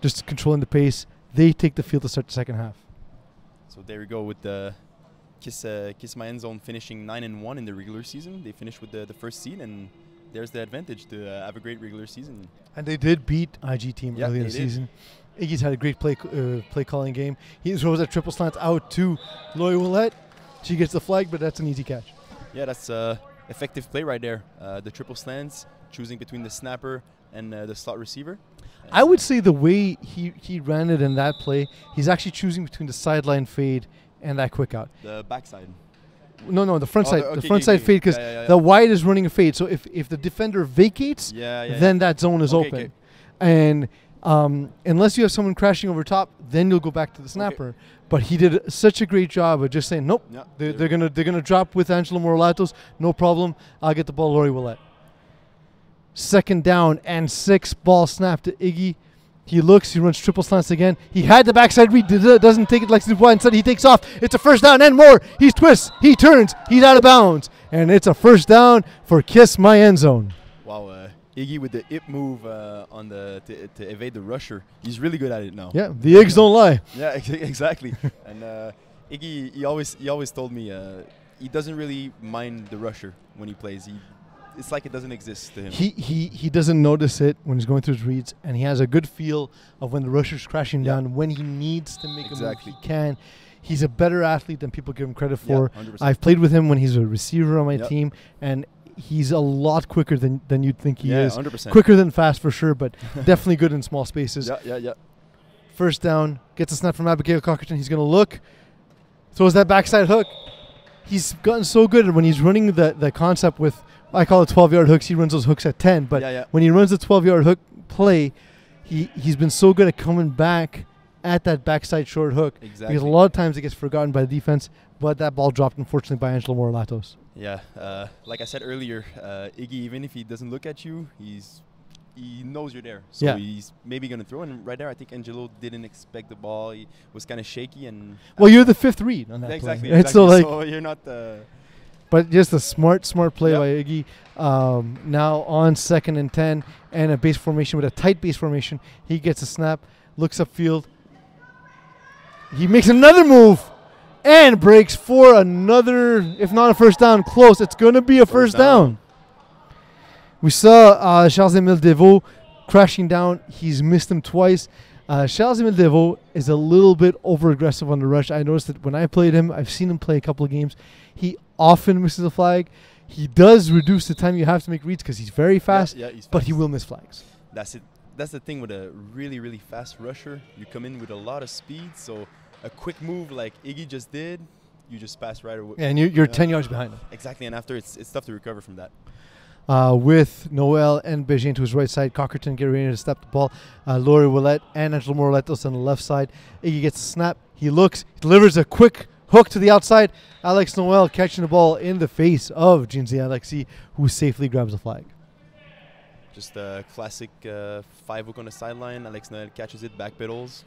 just controlling the pace. They take the field to start the second half. So there we go with the Kiss My End Zone finishing 9-1 in the regular season. They finished with the first seed, and there's the advantage to have a great regular season. And they did beat IG team early in the season. Iggy's had a great play calling game. He throws that triple slant out to Loy Willette. She gets the flag, but that's an easy catch. Yeah, that's effective play right there. The triple slants, choosing between the snapper and the slot receiver. I would say the way he ran it in that play, he's actually choosing between the sideline fade and that quick out. The backside. No, the front side. Okay, the front side fade, because the wide is running a fade. So if the defender vacates, then that zone is open. Okay. And unless you have someone crashing over top, then you'll go back to the snapper. Okay. But he did such a great job of just saying, nope, they're gonna drop with Angelo Moralatos, no problem. I'll get the ball, Laurie Willette. 2nd down and 6, ball snap to Iggy. He looks, he runs triple slants again. He had the backside read, doesn't take it like Dubois. Instead, he takes off. It's a first down and more. He twists, he turns, he's out of bounds. And it's a first down for Kiss My End Zone. Wow, Iggy with the hip move on to evade the rusher. He's really good at it now. Yeah, the eggs don't lie. Yeah, exactly. And Iggy, he always told me he doesn't really mind the rusher when he plays. It's like it doesn't exist to him. He doesn't notice it when he's going through his reads, and he has a good feel of when the rusher's crashing down. When he needs to make a move, he can. He's a better athlete than people give him credit for. 100%. I've played with him when he's a receiver on my team, and he's a lot quicker than you'd think he is. 100%. Quicker than fast for sure, but definitely good in small spaces. Yeah. First down, gets a snap from Abigail Cockerton. He's going to look, throws that backside hook. He's gotten so good at when he's running the concept with, I call it 12-yard hooks. He runs those hooks at 10. But when he runs the 12-yard hook play, he's been so good at coming back at that backside short hook. Exactly. Because a lot of times it gets forgotten by the defense, but that ball dropped, unfortunately, by Angelo Moralatos. Yeah, like I said earlier, Iggy, even if he doesn't look at you, he knows you're there. So he's maybe going to throw. And right there, I think Angelo didn't expect the ball. He was kind of shaky. And well, you're the 5th read on that play. Exactly. So you're not... But just a smart play by Iggy. Now on 2nd and 10 and a base formation with a tight base formation. He gets a snap, looks upfield. He makes another move and breaks for another, if not a first down, close. It's going to be a first down. We saw Charles-Emile Devaux crashing down. He's missed him twice. Charles-Emile Devaux is a little bit over-aggressive on the rush. I noticed that when I played him, I've seen him play a couple of games. He often misses a flag. He does reduce the time you have to make reads because he's very fast, he's fast, but he will miss flags. That's it. That's the thing with a really, really fast rusher. You come in with a lot of speed, so a quick move like Iggy just did, you just pass right away. And you're 10 yards behind him. Exactly, and after it's tough to recover from that. With Noel and Bégin to his right side, Cockerton getting ready to step the ball. Laurie Willette and Angelo Moralatos on the left side. Iggy gets a snap. He looks, delivers a quick hook to the outside. Alex Noel catching the ball in the face of Jinzi Alexi, who safely grabs the flag. Just a classic 5-hook on the sideline. Alex Noel catches it, backpedals.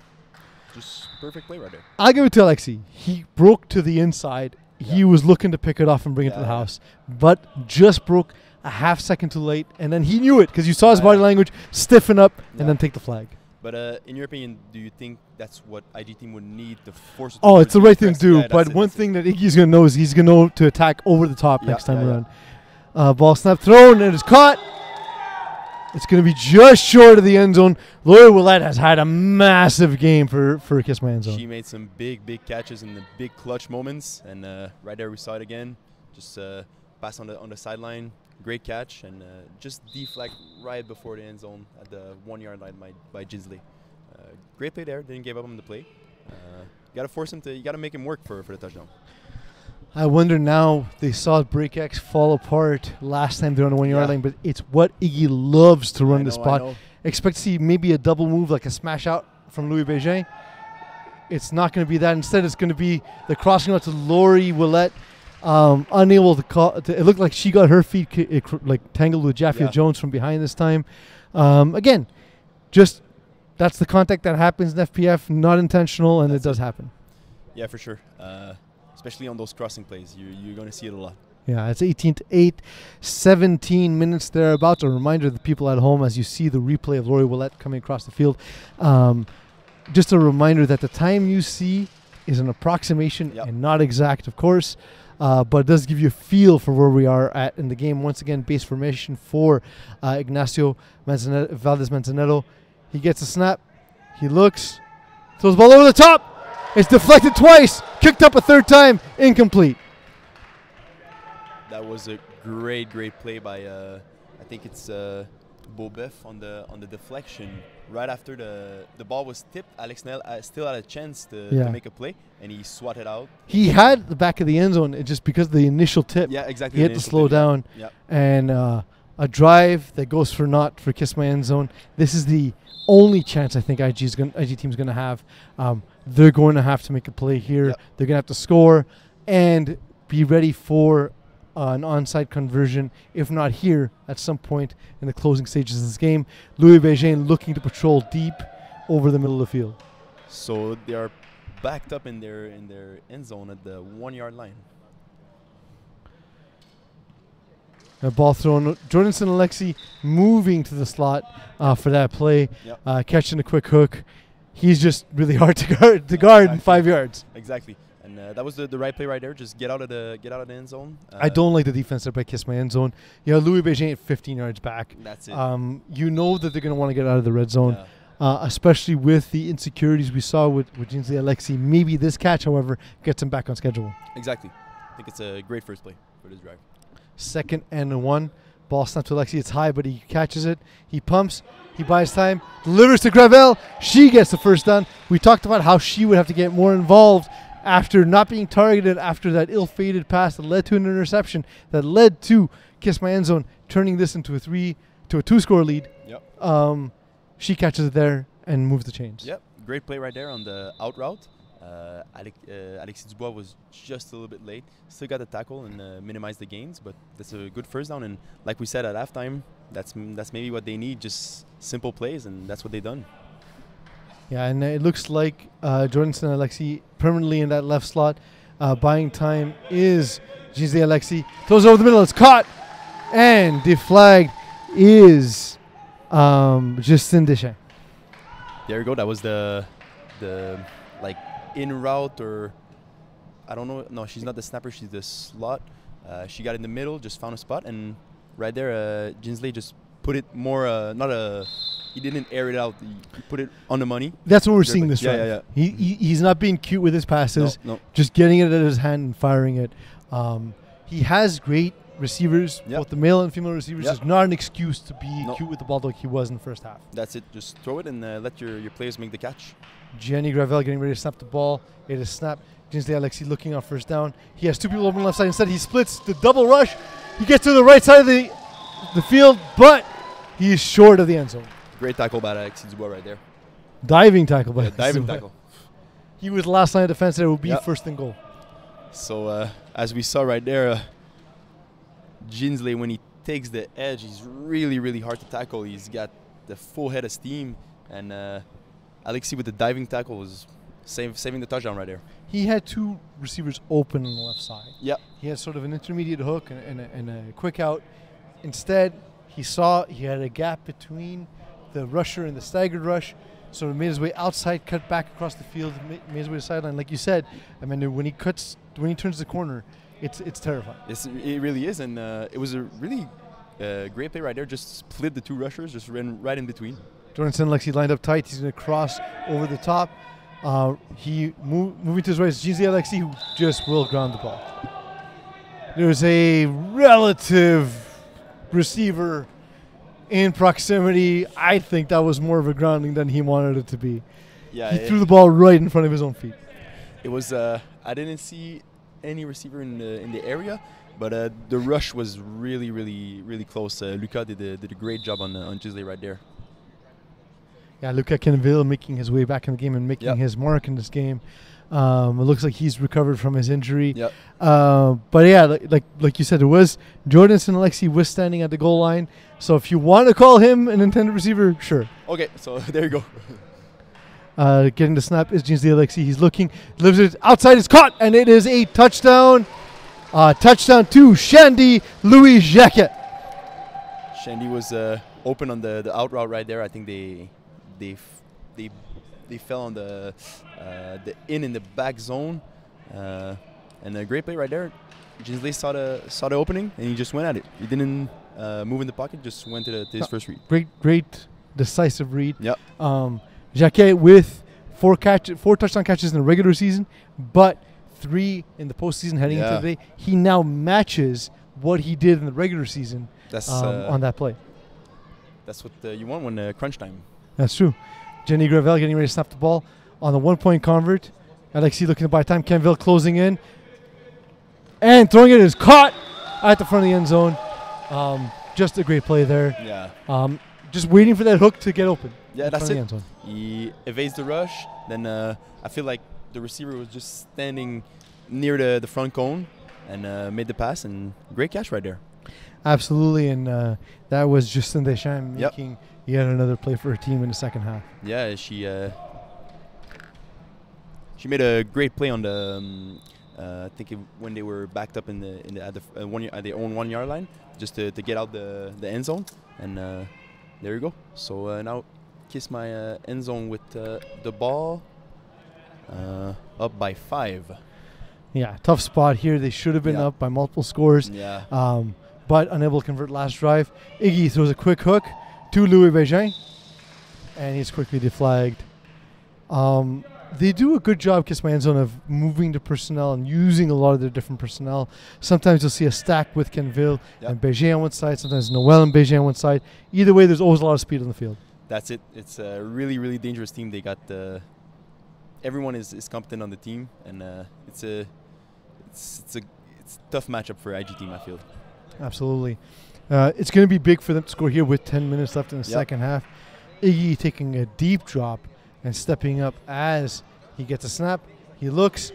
Just perfect play right there. I'll give it to Alexi. He broke to the inside he was looking to pick it off and bring it to the house, but just broke a half second too late, and then he knew it because you saw his body language stiffen up and then take the flag. But in your opinion, do you think that's what IG team would need to force? Oh, it's the right thing to do. But one thing that Iggy's going to know is he's going to know to attack over the top next time around. Ball snap thrown, and it's caught. It's going to be just short of the end zone. Laura Willette has had a massive game for Kiss My End Zone. She made some big catches in the big clutch moments, and right there we saw it again. Just pass on the sideline, great catch, and just deflect right before the end zone at the 1 yard line by Ginsley. Great play there. Didn't give up on the play. You got to force him to. You got to make him work for the touchdown. I wonder now, they saw Break X fall apart last time they're on the 1 yard line, but it's what Iggy loves to run the spot. Expect to see maybe a double move, like a smash out from Louis Bégin. It's not going to be that. Instead, it's going to be the crossing out to Laurie Willette, unable to call. It looked like she got her feet tangled with Jaffia Jones from behind this time. Again, just that's the contact that happens in FPF, not intentional, and it does happen. Yeah, for sure. Especially on those crossing plays, you're going to see it a lot. Yeah, it's 18-8, 17 minutes thereabouts. A reminder to the people at home as you see the replay of Laurie Willette coming across the field. Just a reminder that the time you see is an approximation and not exact, of course, but it does give you a feel for where we are at in the game. Once again, base formation for Ignacio Valdez-Manzaneto. He gets a snap. He looks. Throws the ball over the top. It's deflected twice, kicked up a third time, incomplete. That was a great play by I think it's Beaubeuf on the deflection. Right after the ball was tipped, Alex Nel still had a chance to make a play, and he swatted out. He had the back of the end zone, just because of the initial tip. Yeah, exactly. He had to slow down. Yeah. And a drive that goes for naught for Kiss My End Zone. This is the only chance I think IG team's going to have. They're going to have to make a play here. Yep. They're going to have to score and be ready for an onside conversion, if not here, at some point in the closing stages of this game. Louis Bégin looking to patrol deep over the middle of the field. So they are backed up in their end zone at the 1 yard line. A ball thrown. Jordanson Alexi moving to the slot for that play, catching a quick hook. He's just really hard to guard in 5 yards. Exactly, and that was the right play right there. Just get out of the end zone. I don't like the defense there by Kiss My End Zone. Louis Bégin at 15 yards back. That's it. You know that they're going to want to get out of the red zone, especially with the insecurities we saw with Ginsley Alexi. Maybe this catch, however, gets him back on schedule. Exactly. I think it's a great first play for this drive. 2nd and 1. Ball snapped to Alexi. It's high, but he catches it. He pumps. He buys time. Delivers to Gravel. She gets the first down. We talked about how she would have to get more involved after not being targeted after that ill-fated pass that led to an interception that led to Kiss My End Zone turning this into a 2-score lead. Yep. She catches it there and moves the chains. Yep. Great play right there on the out route. Alexis Dubois was just a little bit late. Still got the tackle and minimized the gains, but that's a good first down. And like we said at halftime, that's maybe what they need, just simple plays, and that's what they've done. Yeah, and it looks like Jordanson Alexi permanently in that left slot. Buying time is Ginsley Alexi. Throws it over the middle. It's caught, and the flag is Justin Deschamps. There you go. That was the like in route, or I don't know. No, she's not the snapper. She's the slot. She got in the middle, just found a spot, and right there, Ginsley just put it more. He didn't air it out. He put it on the money. That's what we're seeing this drive. Yeah. He's not being cute with his passes. No. Just getting it at his hand and firing it. He has great receivers, both the male and female receivers. It's not an excuse to be cute with the ball like he was in the first half. That's it. Just throw it and let your players make the catch. Jenny Gravel getting ready to snap the ball. It is snapped. Ginsley Alexi looking on first down. He has two people over on the left side. Instead, he splits the double rush. He gets to the right side of the field, but he is short of the end zone. Great tackle by Alexis Dubois right there. Diving tackle by diving tackle. He was the last line of defense. There will be first and goal. So as we saw right there, Ginsley, when he takes the edge, he's really, really hard to tackle. He's got the full head of steam, and Alexi with the diving tackle was saving the touchdown right there. He had two receivers open on the left side. Yep. He had sort of an intermediate hook and a quick out. Instead, he had a gap between the rusher and the staggered rush, so he made his way outside, cut back across the field, made his way to the sideline. Like you said, I mean, when he turns the corner, it's terrifying. It really is, and it was a really great play right there. Just split the two rushers, just ran right in between. Jordan Lexi lined up tight. He's going to cross over the top. Moving to his right is Alexi, who just will ground the ball. There's a relative receiver in proximity. I think that was more of a grounding than he wanted it to be. Yeah, he threw the ball right in front of his own feet. It was. I didn't see any receiver in the area, but the rush was really, really, really close. Luca did a great job on Ginsley right there. Yeah, Luca Kenville making his way back in the game and making his mark in this game. It looks like he's recovered from his injury. Yep. But yeah, like you said, it was Jordan Alexi was standing at the goal line. So if you want to call him an intended receiver, sure. Okay, so there you go. Getting the snap is Alexi. He's looking, delivers it outside, it's caught, and it is a touchdown. Touchdown to Shandy Louis Jacquet. Shandy was open on the out route right there. I think they fell on the in the back zone, and a great play right there. Ginsley saw the opening and he just went at it. He didn't move in the pocket, just went to his first read. Great decisive read. Yep. Jacquet with four touchdown catches in the regular season, but 3 in the postseason heading into today. He now matches what he did in the regular season. That's on that play. That's what you want when crunch time. That's true. Jenny Gravel getting ready to snap the ball on the 1-point convert. Alexi looking to buy time. Kenville closing in. And throwing it is caught at the front of the end zone. Just a great play there. Yeah. Just waiting for that hook to get open. Yeah, that's it. The end zone. He evades the rush. Then I feel like the receiver was just standing near the front cone and made the pass. And great catch right there. Absolutely. And that was Justine Deschamps making yet another play for her team in the second half. Yeah, she made a great play on the I think when they were backed up at their own 1 yard line, just to get out the end zone, and there you go. So now kiss my end zone with the ball up by 5. Yeah, tough spot here. They should have been up by multiple scores. Yeah. But unable to convert last drive. Iggy throws a quick hook to Louis Bégin, and he's quickly deflagged. They do a good job, Kiss My End Zone, of moving the personnel and using a lot of their different personnel. Sometimes you'll see a stack with Kenville and Bégin on one side, sometimes Noel and Bégin on one side. Either way, there's always a lot of speed on the field. That's it. It's a really, really dangerous team. They got everyone is competent on the team, and it's a tough matchup for IG team, I feel. Absolutely. It's going to be big for them to score here with 10 minutes left in the second half. Iggy taking a deep drop and stepping up as he gets a snap. He looks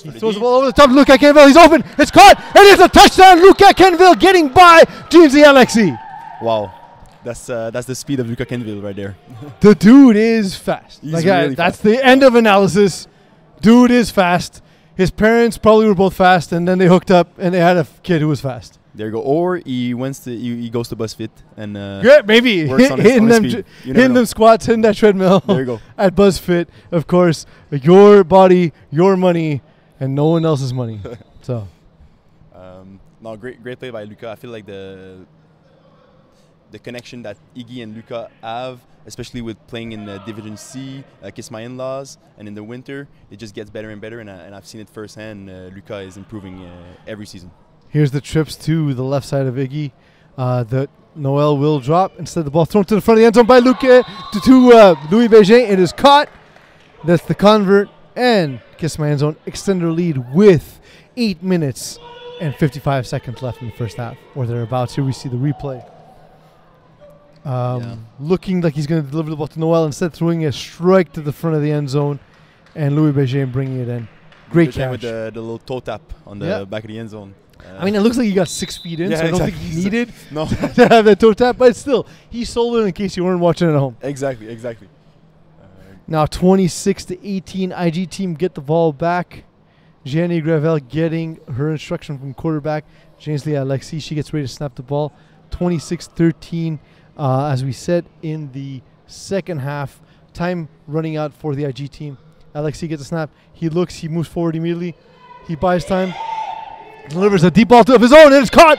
he throws the ball over the top. Luca Kenville, he's open. It's caught, and it's a touchdown. Luca Kenville getting by Ginsley Alexi. Wow. That's the speed of Luca Kenville right there. The dude is fast. He's really that's fast. the end of analysis. Dude is fast. His parents probably were both fast, and then they hooked up, and they had a kid who was fast. There you go. Or he goes to BuzzFit and maybe works on hitting them squats, hitting that treadmill. There you go. At BuzzFit, of course, your body, your money, and no one else's money. So, no, great play by Luca. I feel like the connection that Iggy and Luca have, especially with playing in Division C, Kiss My In-Laws, and in the winter, it just gets better and better. And I've seen it firsthand. Luca is improving every season. Here's the trips to the left side of Iggy. The Noel will drop. Instead, the ball thrown to the front of the end zone by Luca to Louis Bégin. It is caught. That's the convert. And Kiss My End Zone extend their lead with 8 minutes and 55 seconds left in the first half, or thereabouts. Here we see the replay. Looking like he's going to deliver the ball to Noel, instead throwing a strike to the front of the end zone, and Louis Bégin bringing it in. Great catch. With the little toe tap on the back of the end zone. I mean, it looks like he got 6 feet in, so I don't think he needed to have that toe tap, but still, he sold it in case you weren't watching at home. Exactly. Now 26-18, IG team get the ball back. Jenny Gravel getting her instruction from quarterback James Lee Alexi. She gets ready to snap the ball. 26-13, as we said in the second half. Time running out for the IG team. Alexi gets a snap. He looks. He moves forward immediately. He buys time. Delivers a deep ball of his own, and it's caught.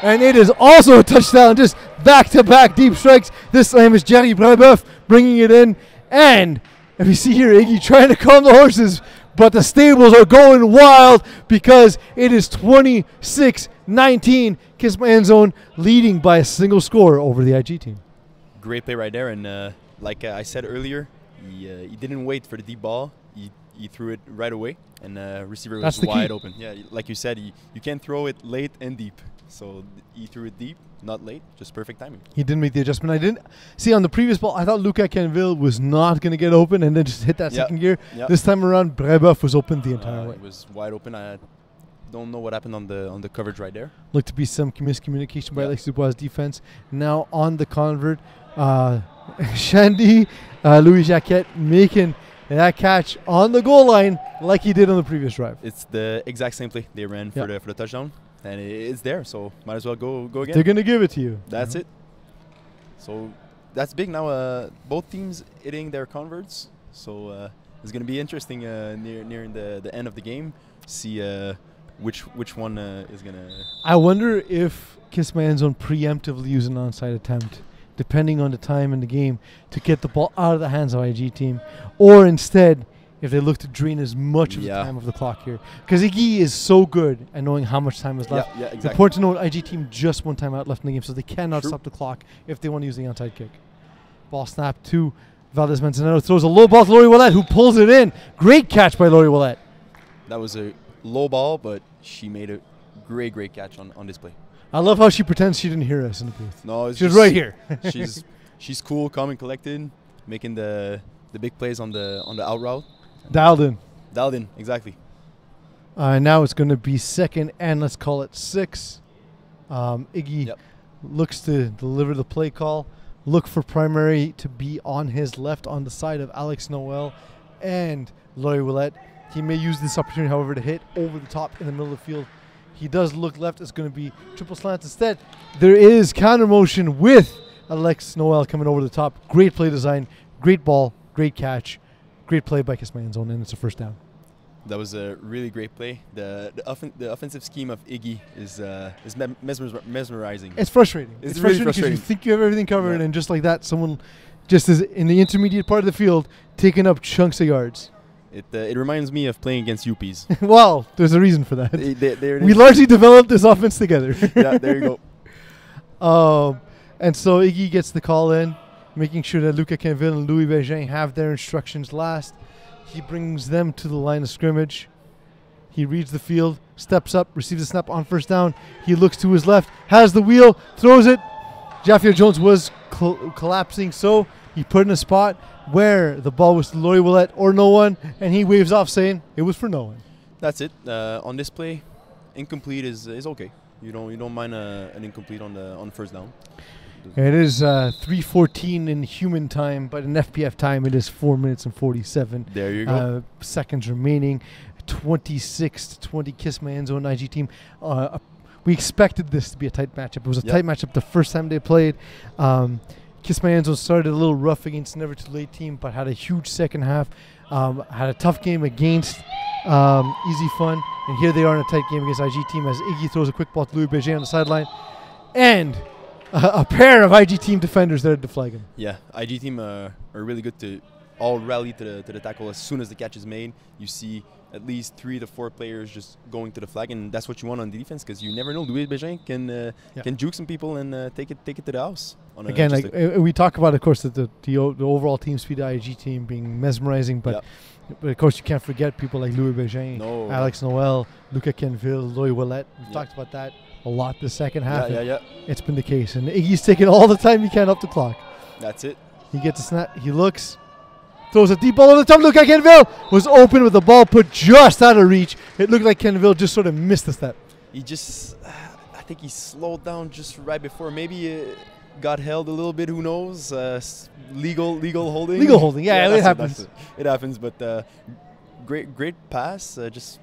And it is also a touchdown. Just back-to-back deep strikes. This time is Jerry Brebeuf bringing it in. And if you see here, Iggy trying to calm the horses, but the stables are going wild because it is 26-19. Kiss my end zone leading by a single score over the IG team. Great play right there, and like I said earlier, he didn't wait for the deep ball. He threw it right away, and receiver was wide open. Yeah, like you said, you can't throw it late and deep. So he threw it deep, not late, just perfect timing. He didn't make the adjustment. I didn't see on the previous ball. I thought Luca Canville was not going to get open and then just hit that second gear. This time around, Brebeuf was open the entire way. It was wide open. I don't know what happened on the coverage right there. Looked to be some miscommunication by Alexis Dubois' defense. Now on the convert, Shandy Louis Jacquet making that catch on the goal line like he did on the previous drive. It's the exact same play they ran for the touchdown. And it's there, so might as well go again. They're going to give it to you. That's it. So that's big now. Both teams hitting their converts. So it's going to be interesting nearing the end of the game. See which one is going to... I wonder if Kiss My End Zone preemptively use an onside attempt, depending on the time in the game, to get the ball out of the hands of IG team. Or instead... if they look to drain as much of the time of the clock here. Because Iggy is so good at knowing how much time is left. Yeah, exactly. Important to note, IG team just one time out left in the game, so they cannot stop the clock if they want to use the onside kick. Ball snap to Valdez Manzanero. Throws a low ball to Lori Willette, who pulls it in. Great catch by Lori Willette. That was a low ball, but she made a great catch on this play. I love how she pretends she didn't hear us in the booth. No, she's right here. she's cool, calm and collected, making the big plays on the out route. Dialed in, exactly. Now it's going to be second and let's call it 6. Iggy looks to deliver the play call. Look for primary to be on his left on the side of Alex Noel and Laurie Willette. He may use this opportunity, however, to hit over the top in the middle of the field. He does look left. It's going to be triple slant instead. There is counter motion with Alex Noel coming over the top. Great play design, great ball, great catch. Great play by Kiss My End Zone, and it's a first down. That was a really great play. The offensive scheme of Iggy is mesmerizing. It's frustrating. It's really frustrating because you think you have everything covered, and just like that, someone just is in the intermediate part of the field taking up chunks of yards. It reminds me of playing against UPs. Well, there's a reason for that. We largely developed this offense together. Yeah, there you go. And so Iggy gets the call in, making sure that Luca Canville and Louis Bergin have their instructions last. He brings them to the line of scrimmage. He reads the field, steps up, receives a snap on first down. He looks to his left, has the wheel, throws it. Jaffier Jones was collapsing, so he put in a spot where the ball was to Laurie Willette or no one, and he waves off saying it was for no one. That's it. On this play, incomplete is okay. You don't mind an incomplete on the first down. It is 3:14 in human time, but in FPF time it is 4 minutes and 47 there you go. Seconds remaining. 26-20 Kiss My End Zone IG team. We expected this to be a tight matchup. It was a tight matchup the first time they played. Kiss My End Zone started a little rough against Never Too Late team, but had a huge second half. Had a tough game against Easy Fun, and here they are in a tight game against IG team as Iggy throws a quick ball to Louis Berger on the sideline. And a pair of IG team defenders there to flag him. Yeah, IG team are really good to all rally to the tackle as soon as the catch is made. You see at least 3 to 4 players just going to the flag, and that's what you want on defense because you never know. Louis Berger can juke some people and take it to the house. Again, we talk about, of course, the overall team speed of IG team being mesmerizing, but of course you can't forget people like Louis Berger, Alex Noel, Luca Canville, Louis Willette. We've talked about that a lot the second half. It's been the case, and Iggy's taking all the time he can up the clock. That's it. He gets a snap. He looks, throws a deep ball over the top. Luca Canville was open with the ball put just out of reach. It looked like Canville just sort of missed the step. I think he slowed down just right before. Maybe got held a little bit. Who knows? Legal holding. Legal holding. Yeah, it happens. It happens. But great pass. Just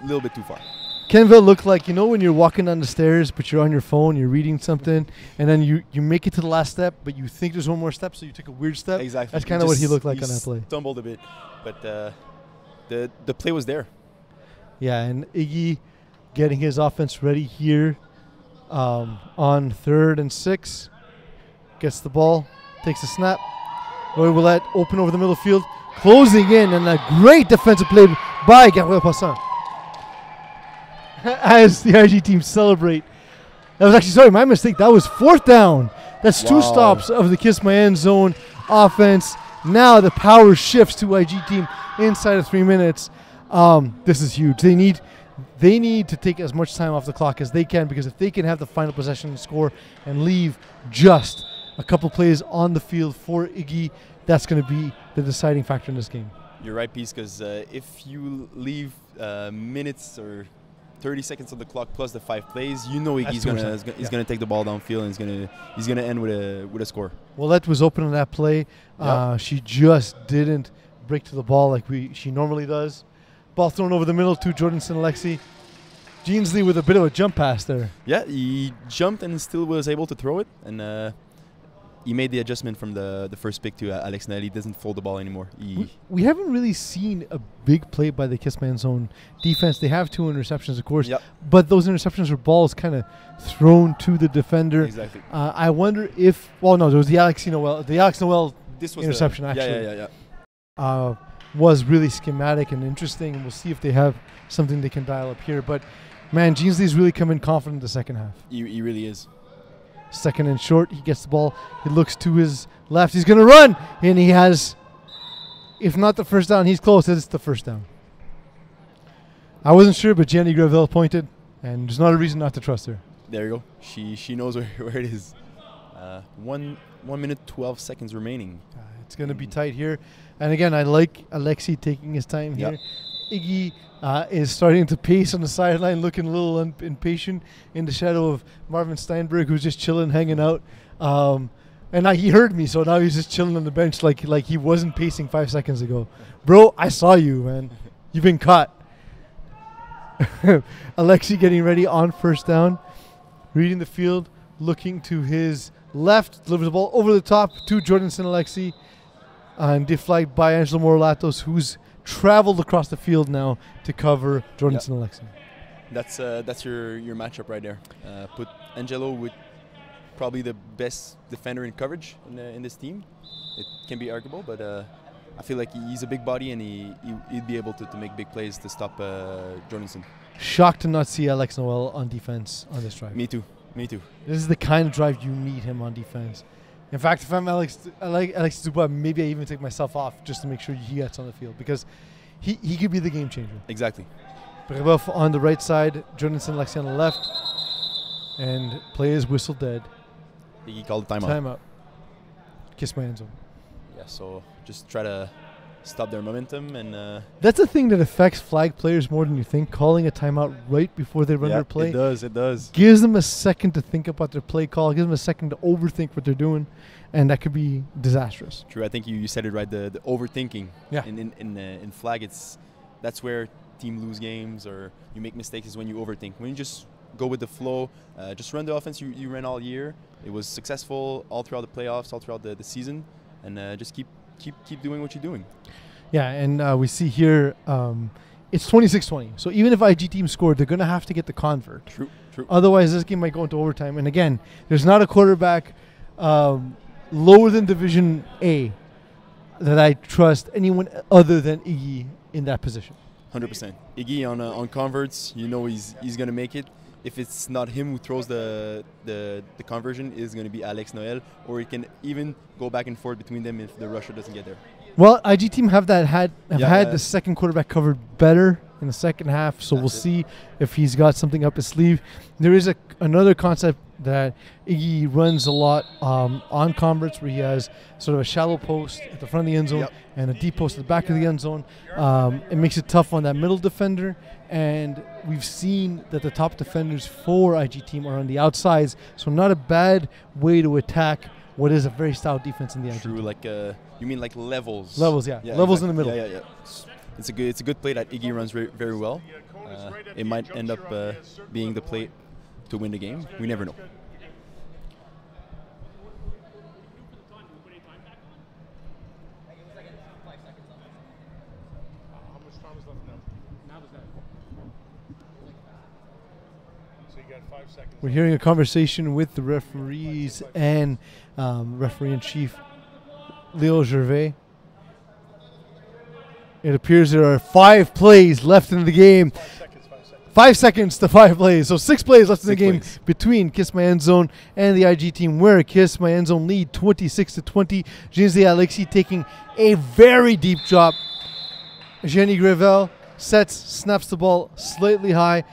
a little bit too far. Kenville looked like, when you're walking down the stairs, but you're on your phone, you're reading something, and then you make it to the last step, but you think there's one more step, so you took a weird step. Exactly. That's kind of what he looked like on that play. Stumbled a bit, but the play was there. Yeah, and Iggy getting his offense ready here on 3rd and 6. Gets the ball, takes a snap. Roy Willette open over the middle field, closing in, and a great defensive play by Gabriel Passant. As the RG team celebrate. That was actually, my mistake. That was 4th down. That's 2 stops of the Kiss My End Zone offense. Now the power shifts to IG team inside of 3 minutes. This is huge. They need to take as much time off the clock as they can, because if they can have the final possession and score and leave just a couple plays on the field for Iggy, that's going to be the deciding factor in this game. You're right, Peace, because if you leave minutes or 30 seconds on the clock plus the 5 plays, Iggy's gonna take the ball downfield, and he's gonna end with a score. Willette was open on that play. She just didn't break to the ball like she normally does. Ball thrown over the middle to Jordanson Alexi. Jeansley with a bit of a jump pass there. Yeah, he jumped and still was able to throw it, and he made the adjustment from the first pick to Alex Noel. He doesn't fold the ball anymore. We haven't really seen a big play by the Kiss My End Zone defense. They have 2 interceptions, of course, but those interceptions were balls kind of thrown to the defender. Exactly. I wonder if, there was the Alex Noel interception, actually. Was really schematic and interesting, and we'll see if they have something they can dial up here. But, man, Jeansley's really come in confident in the second half. He really is. 2nd and short. He gets the ball. He looks to his left. He's going to run. And he has, if not the first down, he's close. It's the first down. I wasn't sure, but Jenny Gravel pointed. And there's not a reason not to trust her. There you go. She knows where it is. 1 minute, 12 seconds remaining. It's going to be tight here. And again, I like Alexi taking his time here. Iggy is starting to pace on the sideline, looking a little impatient in the shadow of Marvin Steinberg, who's just chilling, hanging out. And he heard me, so now he's just chilling on the bench like he wasn't pacing 5 seconds ago. Bro, I saw you, man. You've been caught. Alexi getting ready on 1st down, reading the field, looking to his left, delivers the ball over the top to Jordanson Alexi, and deflected by Angelo Morolatos, who's traveled across the field now to cover Jordanson Alexi. That's your matchup right there. Put Angelo with probably the best defender in coverage in this team. It can be arguable, but I feel like he's a big body, and he'd be able to make big plays to stop Jordanson. Shocked to not see Alex Noel on defense on this drive. Me too. This is the kind of drive you need him on defense. In fact, if I'm Alex Dubois, maybe I even take myself off just to make sure he gets on the field, because he could be the game changer. Exactly. Brebeuf on the right side, Jordanson Alexi on the left, and play is whistle dead. He called the timeout. Timeout. Kiss My End Zone. Yeah, so just try to stop their momentum, and that's a thing that affects flag players more than you think. Calling a timeout right before they run their play. It does. Gives them a second to think about their play call. Gives them a second to overthink what they're doing, and that could be disastrous. True. I think you said it right. The overthinking. Yeah. In flag, that's where team lose games or you make mistakes, is when you overthink. When you just go with the flow, just run the offense you ran all year. It was successful all throughout the playoffs, all throughout the season, and just keep doing what you're doing. Yeah, and we see here it's 26-20. So even if IG team scored, they're going to have to get the convert. True. Otherwise, this game might go into overtime. And again, there's not a quarterback lower tthan Division A that I trust anyone other than Iggy in that position. 100%. Iggy on converts, he's going to make it. If it's not him who throws the conversion, it's going to be Alex Noel, or it can even go back and forth between them if the rusher doesn't get there. Well, IG team have had the second quarterback covered better in the second half, so we'll see if he's got something up his sleeve. There is another concept that Iggy runs a lot on converts where he has sort of a shallow post at the front of the end zone and a deep post at the back of the end zone. It makes it tough on that middle defender, and we've seen that the top defenders for IG team are on the outsides, so not a bad way to attack what is a very stout defense in the IG. True, like you mean like levels? Levels, yeah. Levels exactly. in the middle. Yeah. It's a good play that Iggy runs very well. It might end up being the play to win the game. We never know. We're hearing a conversation with the referees and referee-in-chief Leo Gervais. It appears there are 5 plays left in the game. 5 seconds to 5 plays. So 6 plays left in the game between Kiss My End Zone and the IG team, where Kiss My End Zone lead 26-20. Jinsley Alexis taking a very deep drop. Jenny Gravel sets, snaps the ball slightly high.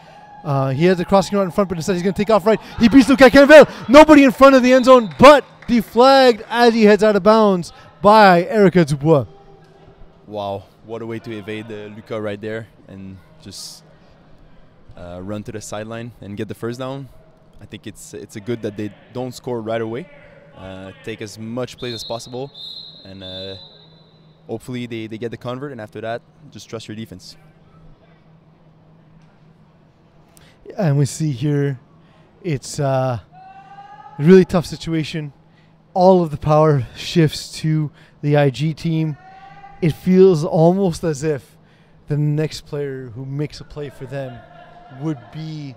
He has a crossing route in front, but instead he's going to take off right. He beats Luca Canvel. Nobody in front of the end zone, but deflagged as he heads out of bounds by Erica Dubois. Wow, what a way to evade Luca right there and just run to the sideline and get the first down. I think it's a good that they don't score right away. Take as much plays as possible, and hopefully they get the convert, and after that, just trust your defense. And we see here it's a really tough situation. All of the power shifts to the IG team. It feels almost as if the next player who makes a play for them would be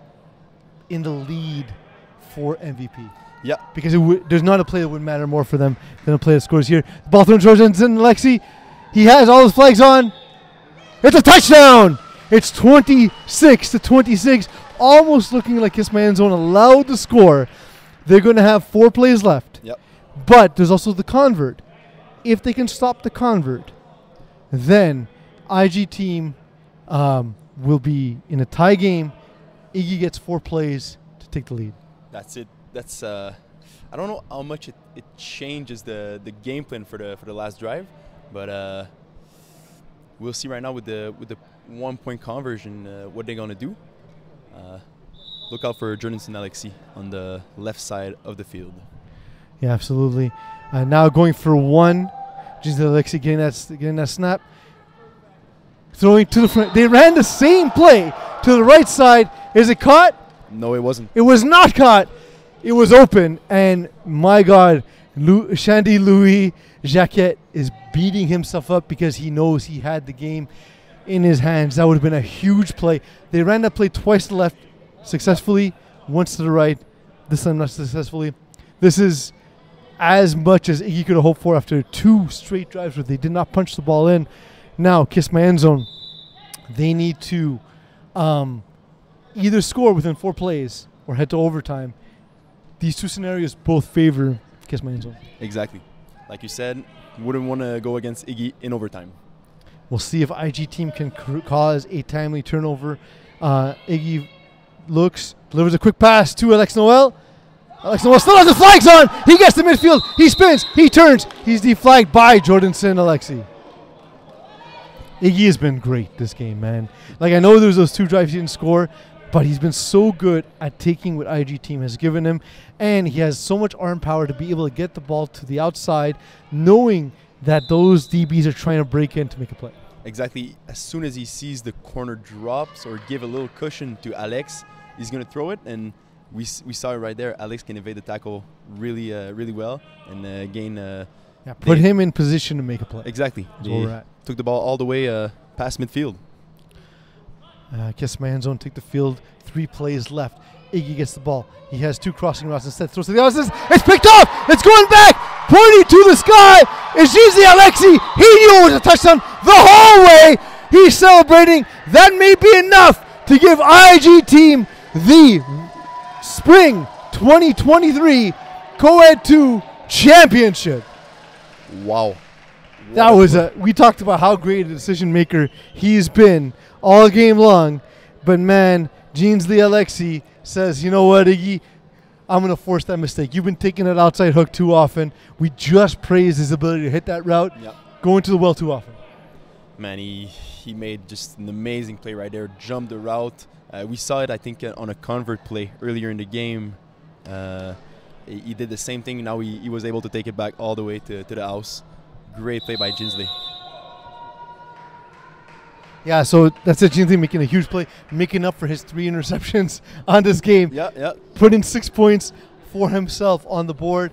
in the lead for MVP. Yeah. Because there's not a play that would matter more for them than a play that scores here. The ball thrown to Jorgensen Alexi. He has all his flags on. It's a touchdown! It's 26-26. Almost looking like Kiss My End Zone allowed the score. They're going to have 4 plays left. Yep. But there's also the convert. If they can stop the convert, then IG team will be in a tie game. Iggy gets 4 plays to take the lead. That's it. That's I don't know how much it changes the game plan for the last drive, but we'll see right now with the 1-point conversion what they're gonna do. Look out for Jorgensen Alexi on the left side of the field. Yeah, absolutely. Now going for 1. Jorgensen Alexi getting that snap. Throwing to the front. They ran the same play to the right side. Is it caught? No, it wasn't. It was not caught. It was open. And my God, Shandy Louis Jacquet is beating himself up because he knows he had the game in his hands. That would have been a huge play. They ran that play twice to the left successfully, once to the right, this time not successfully. This is as much as Iggy could have hoped for after 2 straight drives where they did not punch the ball in. Now, Kiss My End Zone, they need to either score within 4 plays or head to overtime. These 2 scenarios both favor Kiss My End Zone. Exactly. Like you said, wouldn't want to go against Iggy in overtime. We'll see if IG team can cause a timely turnover. Iggy delivers a quick pass to Alex Noel. Alex Noel still has the flags on. He gets to midfield. He spins. He turns. He's deflagged by Jorgensen Alexi. Iggy has been great this game, man. Like, I know there's those 2 drives he didn't score, but he's been so good at taking what IG team has given him, and he has so much arm power to be able to get the ball to the outside, knowing that those DBs are trying to break in to make a play. Exactly. As soon as he sees the corner drops or give a little cushion to Alex, he's going to throw it, and we saw it right there. Alex can evade the tackle really well and gain. Put him in position to make a play. Exactly. That's where we're at. Took the ball all the way past midfield. Kiss My End Zone take the field. 3 plays left. Iggy gets the ball. He has 2 crossing routes instead. Throws to the outside. It's picked off. It's going back. Pointing to the sky. It's Jinsley Alexi. He knew it was a touchdown the whole way. He's celebrating. That may be enough to give IG team the Spring 2023 Co-Ed 2 Championship. Wow. That was we talked about how great a decision maker he's been all game long, but man, Jinsley Alexi says, you know what, Iggy, I'm going to force that mistake. You've been taking that outside hook too often. We just praised his ability to hit that route. Yep. Going to the well too often. Man, he made just an amazing play right there. Jumped the route. We saw it, I think, on a convert play earlier in the game. He did the same thing. Now he was able to take it back all the way to the house. Great play by Jinsley. Yeah, so that's it. Jinsley making a huge play, making up for his 3 interceptions on this game. Yeah. Putting 6 points for himself on the board.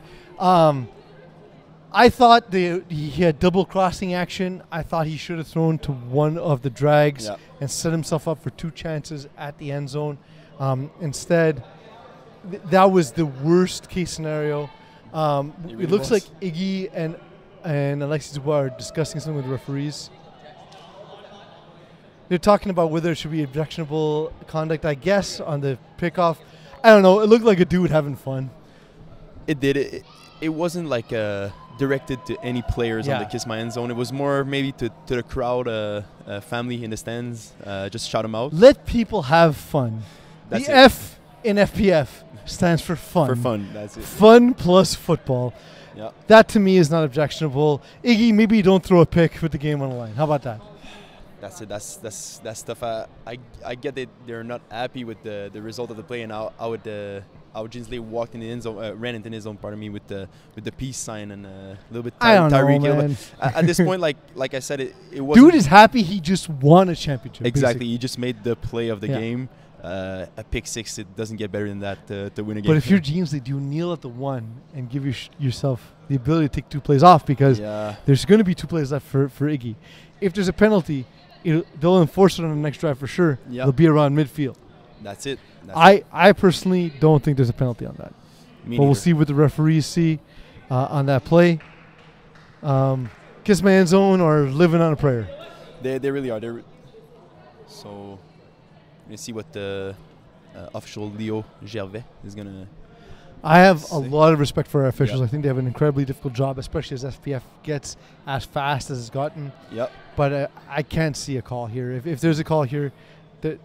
I thought he had double crossing action. I thought he should have thrown to one of the drags and set himself up for 2 chances at the end zone. Instead, that was the worst case scenario. It looks like Iggy and Alexis Dubois are discussing something with the referees. They're talking about whether it should be objectionable conduct, I guess, on the pickoff. I don't know. It looked like a dude having fun. It did. It wasn't like directed to any players on the Kiss My End Zone. It was more maybe to the crowd, family in the stands. Just shout them out. Let people have fun. That's the it. F in FPF stands for fun. For fun, that's it. Fun plus football. Yeah. That to me is not objectionable. Iggy, maybe you don't throw a pick with the game on the line. How about that? That's it. That's stuff. I get that they're not happy with the result of the play, and how Jinsley walked in the end zone, ran into his own. Pardon me, with the peace sign and a little bit. I don't know, Tyreek Hill. man. At this point, like I said, it was. Dude is happy he just won a championship. Exactly, basically. he just made the play of the game. A pick 6. It doesn't get better than that to win a game. But if you're Jinsley, do you kneel at the 1 and give yourself the ability to take 2 plays off, because there's going to be 2 plays left for Iggy. If there's a penalty, they'll enforce it on the next drive for sure. They'll be around midfield. That's it. I personally don't think there's a penalty on that. But we'll see what the referees see on that play. Kiss My End Zone or living on a prayer? They really are. So we're going to see what the official Leo Gervais is going to I have a lot of respect for our officials. I think they have an incredibly difficult job, especially as FPF gets as fast as it's gotten. Yep. But I can't see a call here. If there's a call here, that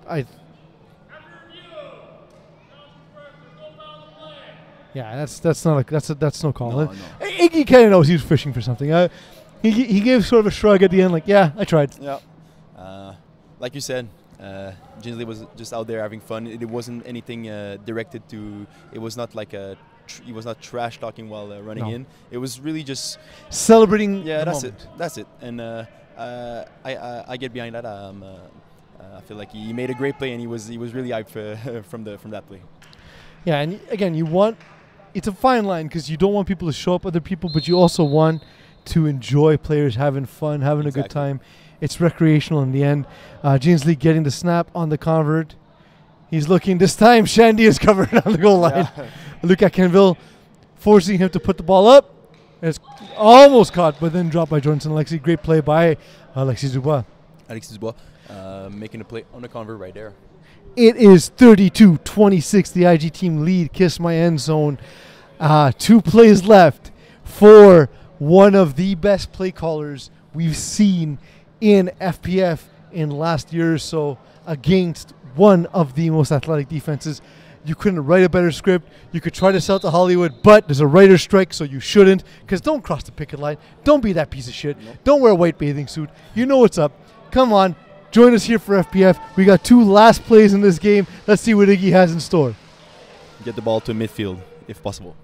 that's no call. No. Iggy kind of knows he was fishing for something. He gave sort of a shrug at the end, like, yeah, I tried. Yeah. Like you said, Jinsley was just out there having fun. It wasn't anything directed to. It was not like he was not trash talking while running in. It was really just celebrating. Yeah, that's it. That's it. And I get behind that. I feel like he made a great play, and he was really hyped from that play. Yeah, and again, it's a fine line because you don't want people to show up other people, but you also want to enjoy players having fun, having a good time. It's recreational in the end. Jinsley getting the snap on the convert. He's looking. This time, Shandy is covered on the goal line. Luca Canville forcing him to put the ball up. It's almost caught, but then dropped by Jordan Alexis. Great play by Alexis Dubois. Making a play on the convert right there. It is 32-26. The IG team lead. Kiss My End Zone. 2 plays left for one of the best play callers we've seen in FPF in last year or so against one of the most athletic defenses. You couldn't write a better script. You could try to sell it to Hollywood, but there's a writer's strike, so you shouldn't, because don't cross the picket line. Don't be that piece of shit. Nope. Don't wear a white bathing suit. You know what's up. Come on. Join us here for FPF. We got 2 last plays in this game. Let's see what Iggy has in store. Get the ball to midfield, if possible.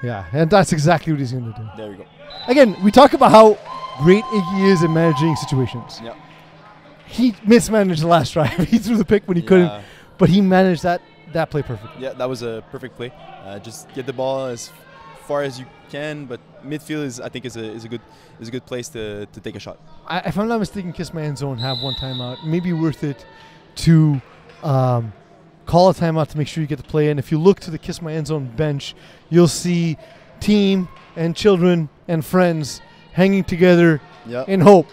Yeah, and that's exactly what he's going to do. There we go. Again, we talk about how great Iggy is in managing situations. Yeah. He mismanaged the last drive. He threw the pick when he couldn't, but he managed that play perfectly. Yeah, that was a perfect play. Just get the ball as far as you can, but midfield I think is a good place to take a shot. If I'm not mistaken, Kiss My End Zone have one timeout. Maybe worth it to call a timeout to make sure you get the play in. If you look to the Kiss My End Zone bench, you'll see team and children and friends hanging together in hope.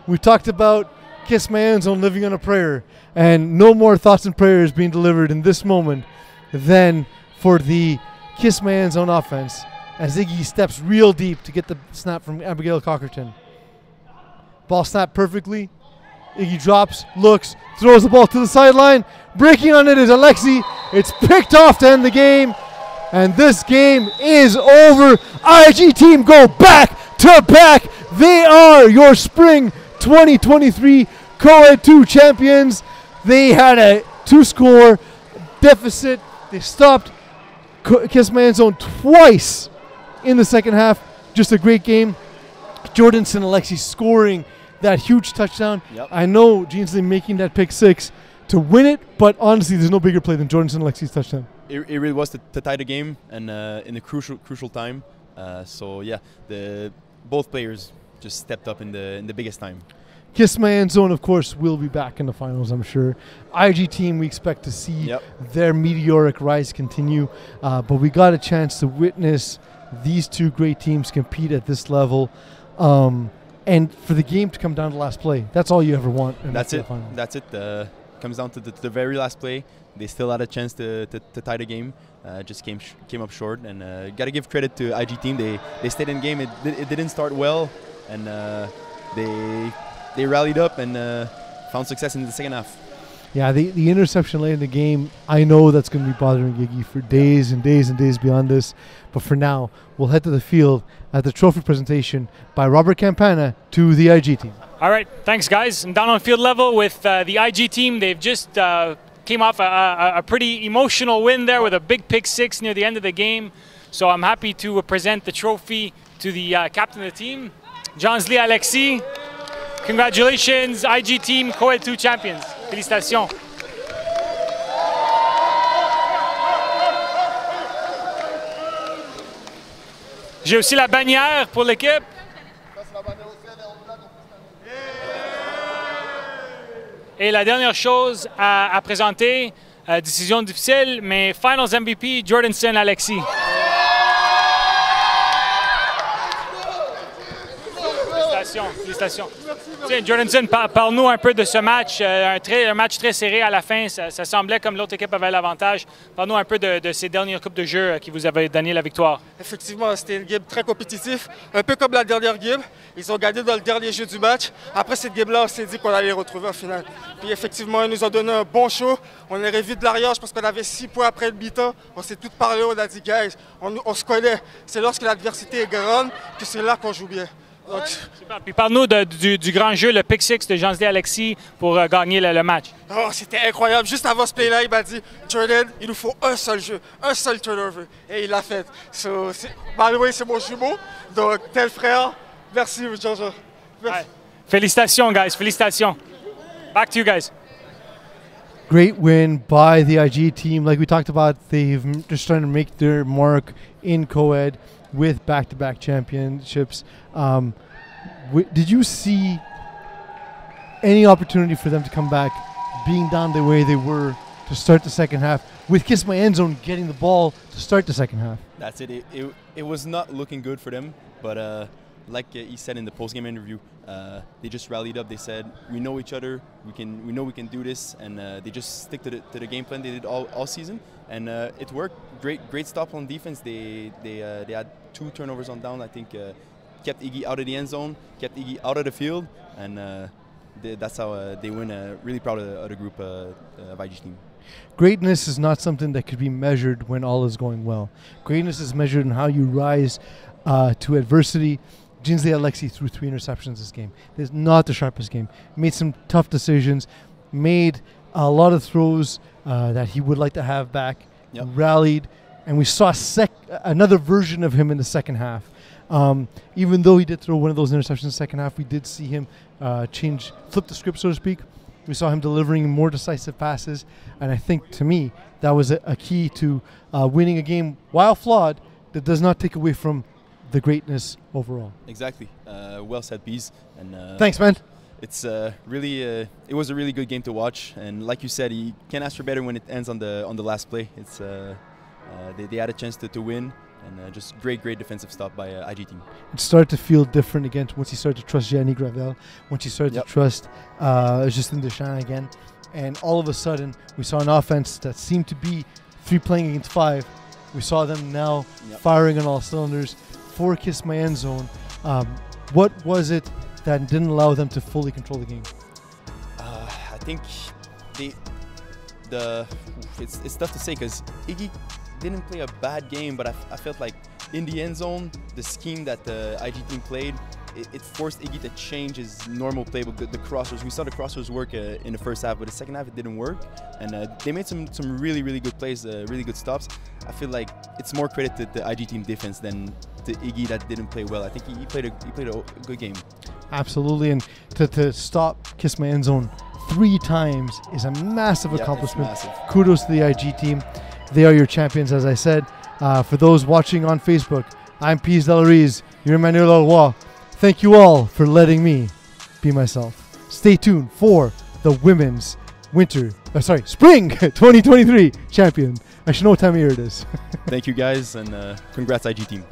We talked about Kiss My End Zone living on a prayer, and no more thoughts and prayers being delivered in this moment than for the Kiss My End Zone offense as Iggy steps real deep to get the snap from Abigail Cockerton. Ball snapped perfectly. Iggy drops, looks, throws the ball to the sideline. Breaking on it is Alexi. It's picked off to end the game. And this game is over. IG team go back to back. They are your spring 2023 Co-Ed 2 champions. They had a 2-score deficit. They stopped Kiss My End Zone twice in the second half. Just a great game. Jordanson Alexi scoring that huge touchdown. Yep. I know Jeansley making that pick 6 to win it, but honestly, there's no bigger play than Jordanson Alexi's touchdown. It really was to tie the game and in a crucial time. So yeah, both players just stepped up in the biggest time. Kiss My End Zone, of course, will be back in the finals, I'm sure. IG team, we expect to see their meteoric rise continue, but we got a chance to witness these two great teams compete at this level, and for the game to come down to last play. That's all you ever want. That's it. That's it. Comes down to the very last play. They still had a chance to tie the game. Just came up short, and got to give credit to IG team. They stayed in game. It didn't start well, and they rallied up and found success in the second half. Yeah, the interception late in the game, I know that's going to be bothering Iggy for days and days and days beyond this. But for now, we'll head to the field at the trophy presentation by Robert Campana to the IG team. All right, thanks, guys. I'm down on field level with the IG team. They've just came off a pretty emotional win there with a big pick 6 near the end of the game. So I'm happy to present the trophy to the captain of the team, Jean-Zli Alexis. Congratulations, IG team, Co-Ed 2 champions. Félicitations. J'ai aussi la bannière pour l'équipe. Et la dernière chose à présenter, décision difficile, mais Finals MVP, Jordanson Alexis. Félicitations. Tiens, Jordanson, parle-nous un peu de ce match, un match très serré à la fin. Ça semblait comme l'autre équipe avait l'avantage. Parle-nous un peu de ces dernières coupes de jeu qui vous avaient donné la victoire. Effectivement, c'était une game très compétitive, un peu comme la dernière game. Ils ont gagné dans le dernier jeu du match. Après cette game-là, on s'est dit qu'on allait les retrouver en finale. Puis effectivement, ils nous ont donné un bon show. On est revu de l'arrière, je pense qu'on avait 6 points après le mi-temps. On s'est tous parlé, on a dit, guys, on se connaît. C'est lorsque l'adversité est grande que c'est là qu'on joue bien. Super. Puis parle-nous du grand jeu, le pick 6 de Jean-Zli Alexis pour gagner le match. Oh, c'était incroyable. Juste avant ce play-là, il m'a dit, Jordan, il nous faut un seul jeu, un seul turnover. Et il l'a fait. So, by the way, c'est mon jumeau. Donc, tel frère, merci, Jean-Jean. Ouais. Félicitations, guys. Félicitations. Back to you guys. Great win by the IG team. Like we talked about, they've just trying to make their mark in co-ed with back-to-back championships. Did you see any opportunity for them to come back, being down the way they were to start the second half, with Kiss My End Zone getting the ball to start the second half? That's it. It was not looking good for them, but like he said in the post-game interview, they just rallied up. They said, "We know each other. We know we can do this," and they just stick to the game plan they did all season, and it worked. Great stop on defense. They had 2 turnovers on down. I think kept Iggy out of the end zone, kept Iggy out of the field, and that's how they win. Really proud of the group of IG team. Greatness is not something that could be measured when all is going well. Greatness is measured in how you rise to adversity. Jean-Zli Alexis threw 3 interceptions this game. It's not the sharpest game. Made some tough decisions, made a lot of throws that he would like to have back, rallied, and we saw another version of him in the second half. Even though he did throw one of those interceptions in the second half, we did see him flip the script, so to speak. We saw him delivering more decisive passes, and I think, to me, that was a key to winning a game, while flawed, that does not take away from the greatness overall. Exactly. Well said, Bees. And thanks, man. It's really it was a really good game to watch, and like you said, you can't ask for better when it ends on the last play. It's they had a chance to win, and just great defensive stop by IG team. It started to feel different again once he started to trust Yannick Gravel, once he started to trust Justin Deschamps again, and all of a sudden we saw an offense that seemed to be 3 playing against 5. We saw them now firing on all cylinders. 4 Kiss My End Zone. What was it that didn't allow them to fully control the game? think it's tough to say because Iggy didn't play a bad game, but I felt like in the end zone, the scheme that the IG team played, it forced Iggy to change his normal playbook, the crossers. We saw the crossers work in the first half, but the second half it didn't work. And they made some really, really good plays, really good stops. I feel like it's more credit to the IG team defense than to Iggy that didn't play well. I think he played a good game. Absolutely, and to stop Kiss My End Zone 3 times is a massive accomplishment. Massive. Kudos to the IG team. They are your champions, as I said. For those watching on Facebook, I'm Pease Delariz. You're Emmanuel Allard-Roy. Thank you all for letting me be myself. Stay tuned for the women's spring 2023 champion. I should know what time of year it is. Thank you guys, and congrats IG team.